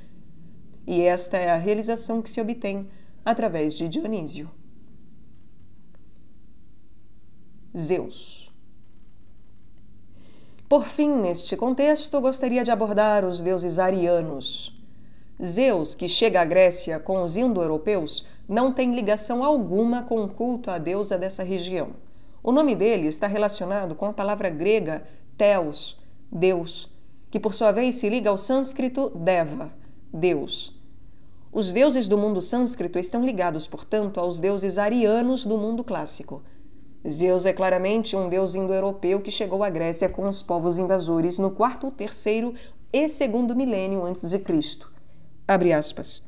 E esta é a realização que se obtém através de Dionísio. Zeus. Por fim, neste contexto, gostaria de abordar os deuses arianos. Zeus, que chega à Grécia com os indo-europeus, não tem ligação alguma com o culto à deusa dessa região. O nome dele está relacionado com a palavra grega Theos, Deus, que por sua vez se liga ao sânscrito Deva, Deus. Os deuses do mundo sânscrito estão ligados, portanto, aos deuses arianos do mundo clássico. Zeus é claramente um deus indo-europeu que chegou à Grécia com os povos invasores no quarto, terceiro e segundo milênio antes de Cristo. Abre aspas.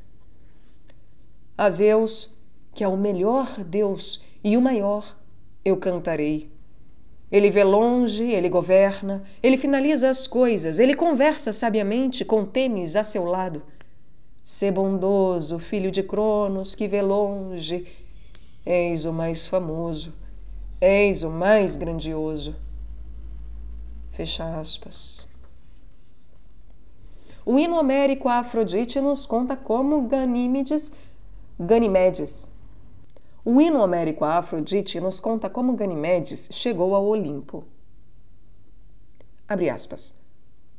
A Zeus, que é o melhor Deus e o maior, eu cantarei. Ele vê longe, ele governa, ele finaliza as coisas, ele conversa sabiamente com Temis a seu lado. Sê bondoso, filho de Cronos, que vê longe. Eis o mais famoso, eis o mais grandioso. Fecha aspas. O hino homérico a Afrodite nos conta como Ganimedes. O hino homérico a Afrodite nos conta como Ganimedes chegou ao Olimpo. Abre aspas.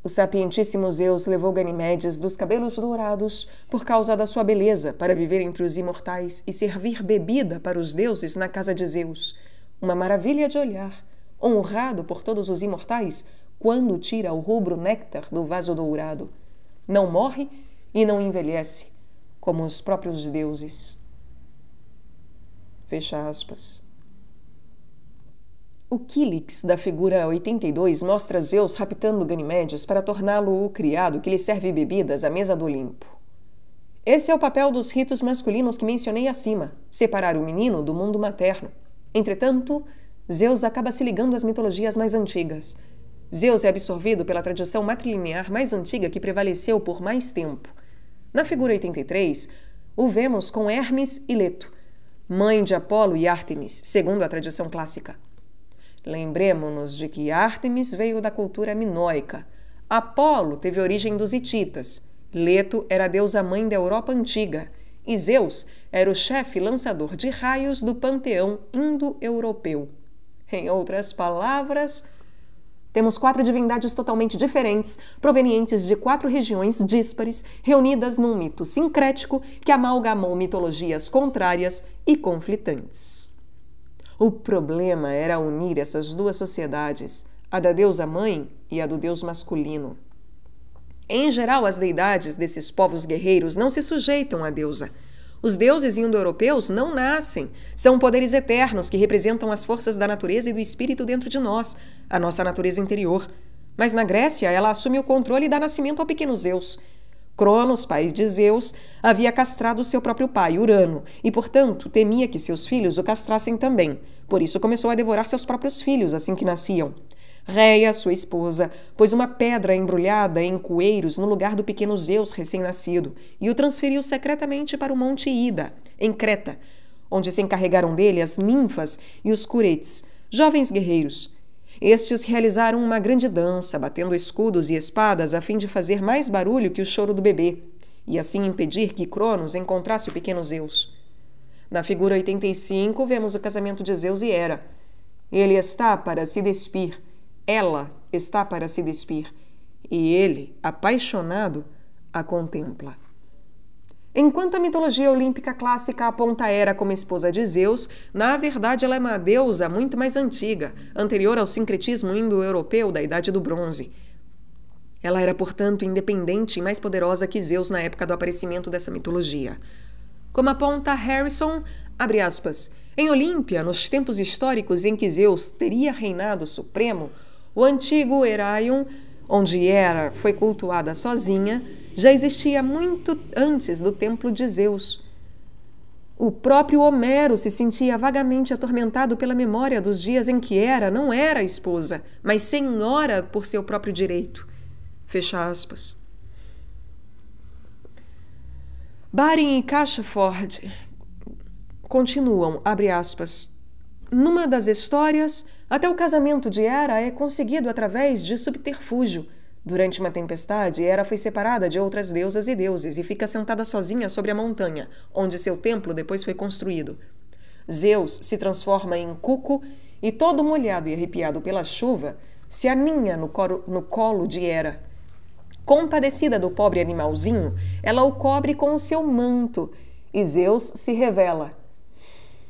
O sapientíssimo Zeus levou Ganimedes dos cabelos dourados por causa da sua beleza para viver entre os imortais e servir bebida para os deuses na casa de Zeus. Uma maravilha de olhar, honrado por todos os imortais quando tira o rubro néctar do vaso dourado. Não morre e não envelhece, como os próprios deuses. Fecha aspas. O Quílix da figura 82 mostra Zeus raptando Ganimedes para torná-lo o criado que lhe serve bebidas à mesa do Olimpo. Esse é o papel dos ritos masculinos que mencionei acima, separar o menino do mundo materno. Entretanto, Zeus acaba se ligando às mitologias mais antigas. Zeus é absorvido pela tradição matrilinear mais antiga que prevaleceu por mais tempo. Na figura 83, o vemos com Hermes e Leto, mãe de Apolo e Ártemis, segundo a tradição clássica. Lembremos-nos de que Ártemis veio da cultura minoica. Apolo teve origem dos hititas. Leto era a deusa-mãe da Europa antiga. E Zeus era o chefe lançador de raios do panteão indo-europeu. Em outras palavras, temos 4 divindades totalmente diferentes, provenientes de 4 regiões díspares, reunidas num mito sincrético que amalgamou mitologias contrárias e conflitantes. O problema era unir essas duas sociedades, a da deusa-mãe e a do deus masculino. Em geral, as deidades desses povos guerreiros não se sujeitam à deusa. Os deuses indo-europeus não nascem, são poderes eternos que representam as forças da natureza e do espírito dentro de nós, a nossa natureza interior. Mas na Grécia, ela assume o controle e dá nascimento ao pequeno Zeus. Cronos, pai de Zeus, havia castrado seu próprio pai, Urano, e, portanto, temia que seus filhos o castrassem também. Por isso começou a devorar seus próprios filhos assim que nasciam. Réia, sua esposa, pôs uma pedra embrulhada em coeiros no lugar do pequeno Zeus recém-nascido e o transferiu secretamente para o Monte Ida, em Creta, onde se encarregaram dele as ninfas e os curetes, jovens guerreiros. Estes realizaram uma grande dança, batendo escudos e espadas a fim de fazer mais barulho que o choro do bebê, e assim impedir que Cronos encontrasse o pequeno Zeus. Na figura 85, vemos o casamento de Zeus e Hera. Ele está para se despir, ela está para se despir, e ele, apaixonado, a contempla. Enquanto a mitologia olímpica clássica aponta Hera como esposa de Zeus, na verdade ela é uma deusa muito mais antiga, anterior ao sincretismo indo-europeu da Idade do Bronze. Ela era, portanto, independente e mais poderosa que Zeus na época do aparecimento dessa mitologia. Como aponta Harrison, abre aspas, em Olímpia, nos tempos históricos em que Zeus teria reinado supremo, o antigo Heraion, onde Hera foi cultuada sozinha, já existia muito antes do templo de Zeus. O próprio Homero se sentia vagamente atormentado pela memória dos dias em que Hera não era esposa, mas senhora por seu próprio direito. Fecha aspas. Baring e Cashford continuam, abre aspas, numa das histórias, até o casamento de Hera é conseguido através de subterfúgio. Durante uma tempestade, Hera foi separada de outras deusas e deuses e fica sentada sozinha sobre a montanha, onde seu templo depois foi construído. Zeus se transforma em cuco e, todo molhado e arrepiado pela chuva, se aninha no colo de Hera. Compadecida do pobre animalzinho, ela o cobre com o seu manto e Zeus se revela.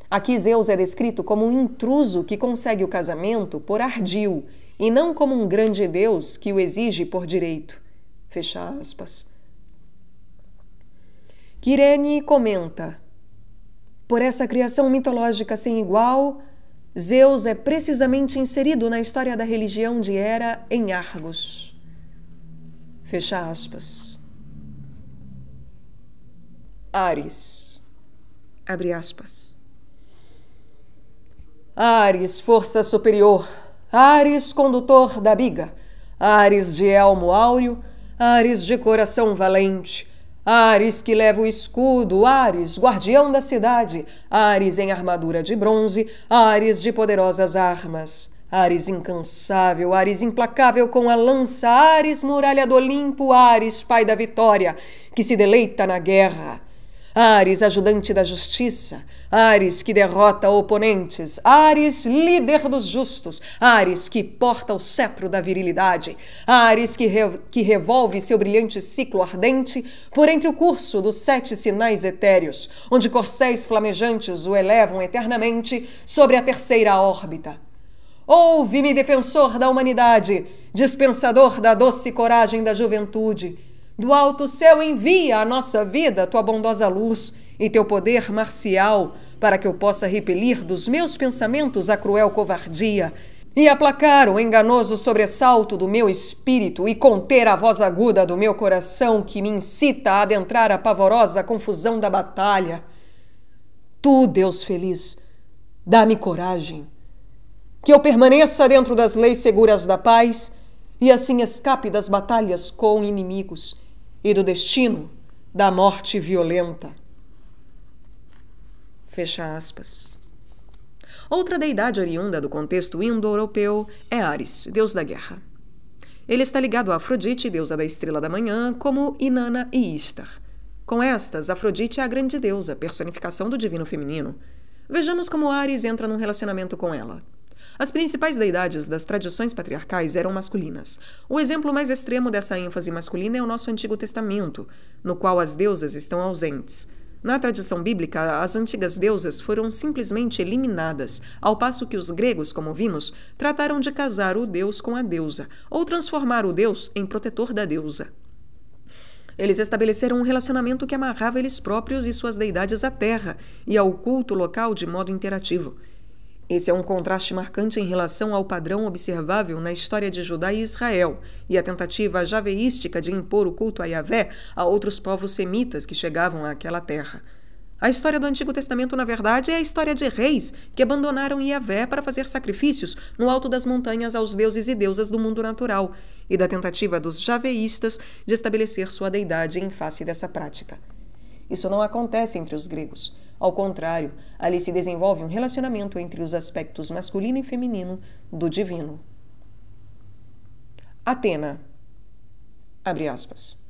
Aqui Zeus é descrito como um intruso que consegue o casamento por ardil e não como um grande deus que o exige por direito. Fecha aspas. Quirene comenta: por essa criação mitológica sem igual, Zeus é precisamente inserido na história da religião de Hera em Argos. Fecha aspas. Ares. Abre aspas. Ares, força superior. Ares, condutor da biga. Ares de elmo áureo. Ares de coração valente. Ares que leva o escudo. Ares, guardião da cidade. Ares em armadura de bronze. Ares de poderosas armas. Ares incansável, Ares implacável com a lança, Ares muralha do Olimpo, Ares pai da vitória, que se deleita na guerra. Ares ajudante da justiça, Ares que derrota oponentes, Ares líder dos justos, Ares que porta o cetro da virilidade, Ares que revolve seu brilhante ciclo ardente por entre o curso dos 7 sinais etéreos, onde corcéis flamejantes o elevam eternamente sobre a terceira órbita. Ouve-me, defensor da humanidade, dispensador da doce coragem da juventude. Do alto céu envia à nossa vida tua bondosa luz e teu poder marcial, para que eu possa repelir dos meus pensamentos a cruel covardia e aplacar o enganoso sobressalto do meu espírito e conter a voz aguda do meu coração que me incita a adentrar a pavorosa confusão da batalha. Tu, Deus feliz, dá-me coragem, que eu permaneça dentro das leis seguras da paz e assim escape das batalhas com inimigos e do destino da morte violenta. Fecha aspas. Outra deidade oriunda do contexto indo-europeu é Ares, deus da guerra. Ele está ligado a Afrodite, deusa da estrela da manhã, como Inanna e Istar. Com estas, Afrodite é a grande deusa, personificação do divino feminino. Vejamos como Ares entra num relacionamento com ela. As principais deidades das tradições patriarcais eram masculinas. O exemplo mais extremo dessa ênfase masculina é o nosso Antigo Testamento, no qual as deusas estão ausentes. Na tradição bíblica, as antigas deusas foram simplesmente eliminadas, ao passo que os gregos, como vimos, trataram de casar o deus com a deusa, ou transformar o deus em protetor da deusa. Eles estabeleceram um relacionamento que amarrava eles próprios e suas deidades à terra e ao culto local de modo interativo. Esse é um contraste marcante em relação ao padrão observável na história de Judá e Israel e a tentativa javeística de impor o culto a Yahvé a outros povos semitas que chegavam àquela terra. A história do Antigo Testamento, na verdade, é a história de reis que abandonaram Yahvé para fazer sacrifícios no alto das montanhas aos deuses e deusas do mundo natural, e da tentativa dos javeístas de estabelecer sua deidade em face dessa prática. Isso não acontece entre os gregos. Ao contrário, ali se desenvolve um relacionamento entre os aspectos masculino e feminino do divino. Atena. Abre aspas.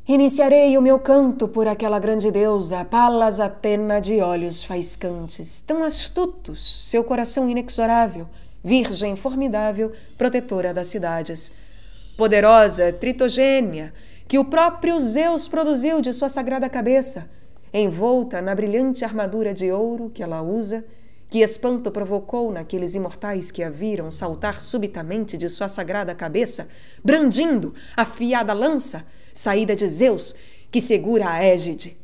Iniciarei o meu canto por aquela grande deusa, Palas Atena de olhos faiscantes, tão astutos, seu coração inexorável, virgem formidável, protetora das cidades. Poderosa, tritogênia, que o próprio Zeus produziu de sua sagrada cabeça, envolta na brilhante armadura de ouro que ela usa, que espanto provocou naqueles imortais que a viram saltar subitamente de sua sagrada cabeça, brandindo a afiada lança, saída de Zeus, que segura a égide.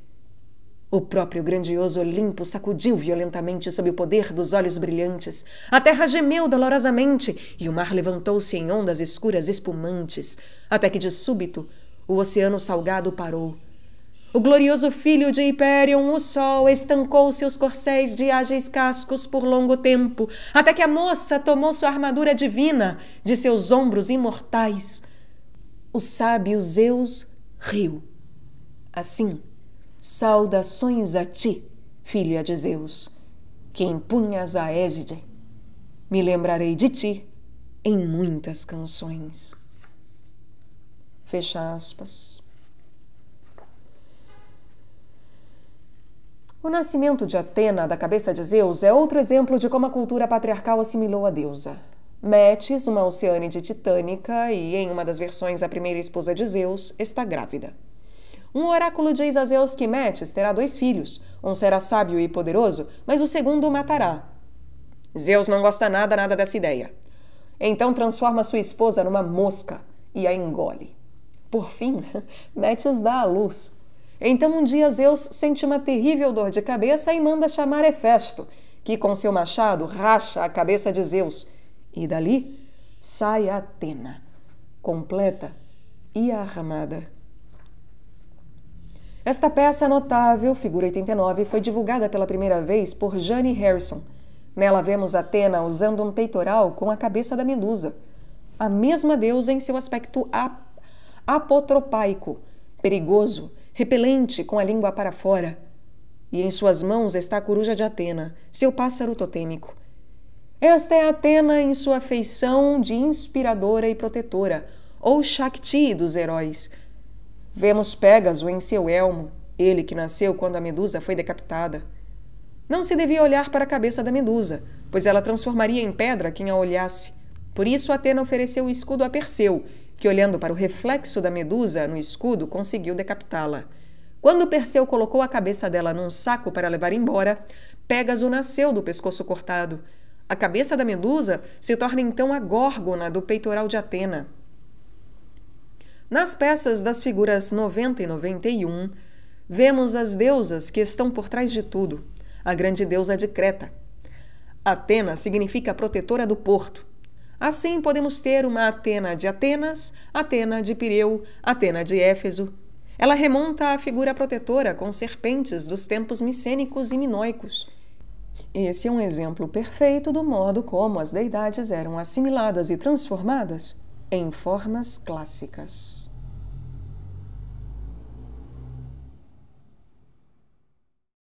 O próprio grandioso Olimpo sacudiu violentamente sob o poder dos olhos brilhantes. A terra gemeu dolorosamente e o mar levantou-se em ondas escuras espumantes, até que de súbito o oceano salgado parou. O glorioso filho de Hipérion, o sol, estancou seus corcéis de ágeis cascos por longo tempo, até que a moça tomou sua armadura divina de seus ombros imortais. O sábio Zeus riu. Assim, saudações a ti, filha de Zeus, que empunhas a égide. Me lembrarei de ti em muitas canções. Fecha aspas. O nascimento de Atena da cabeça de Zeus é outro exemplo de como a cultura patriarcal assimilou a deusa. Metis, uma oceânide titânica e, em uma das versões, a primeira esposa de Zeus, está grávida. Um oráculo diz a Zeus que Metis terá 2 filhos. Um será sábio e poderoso, mas o segundo o matará. Zeus não gosta nada dessa ideia. Então transforma sua esposa numa mosca e a engole. Por fim, Metis dá à luz. Então um dia Zeus sente uma terrível dor de cabeça e manda chamar Hefesto, que com seu machado racha a cabeça de Zeus. E dali sai Atena, completa e armada. Esta peça notável, figura 89, foi divulgada pela primeira vez por Jani Harrison. Nela vemos Atena usando um peitoral com a cabeça da Medusa, a mesma deusa em seu aspecto apotropaico, perigoso, repelente com a língua para fora. E em suas mãos está a coruja de Atena, seu pássaro totêmico. Esta é Atena em sua feição de inspiradora e protetora, ou Shakti dos heróis. Vemos Pégaso em seu elmo, ele que nasceu quando a Medusa foi decapitada. Não se devia olhar para a cabeça da Medusa, pois ela transformaria em pedra quem a olhasse. Por isso Atena ofereceu o escudo a Perseu, que olhando para o reflexo da Medusa no escudo conseguiu decapitá-la. Quando Perseu colocou a cabeça dela num saco para levar embora, Pégaso nasceu do pescoço cortado. A cabeça da Medusa se torna então a górgona do peitoral de Atena. Nas peças das figuras 90 e 91, vemos as deusas que estão por trás de tudo, a grande deusa de Creta. Atena significa protetora do porto. Assim podemos ter uma Atena de Atenas, Atena de Pireu, Atena de Éfeso. Ela remonta à figura protetora com serpentes dos tempos micênicos e minoicos. Esse é um exemplo perfeito do modo como as deidades eram assimiladas e transformadas em formas clássicas.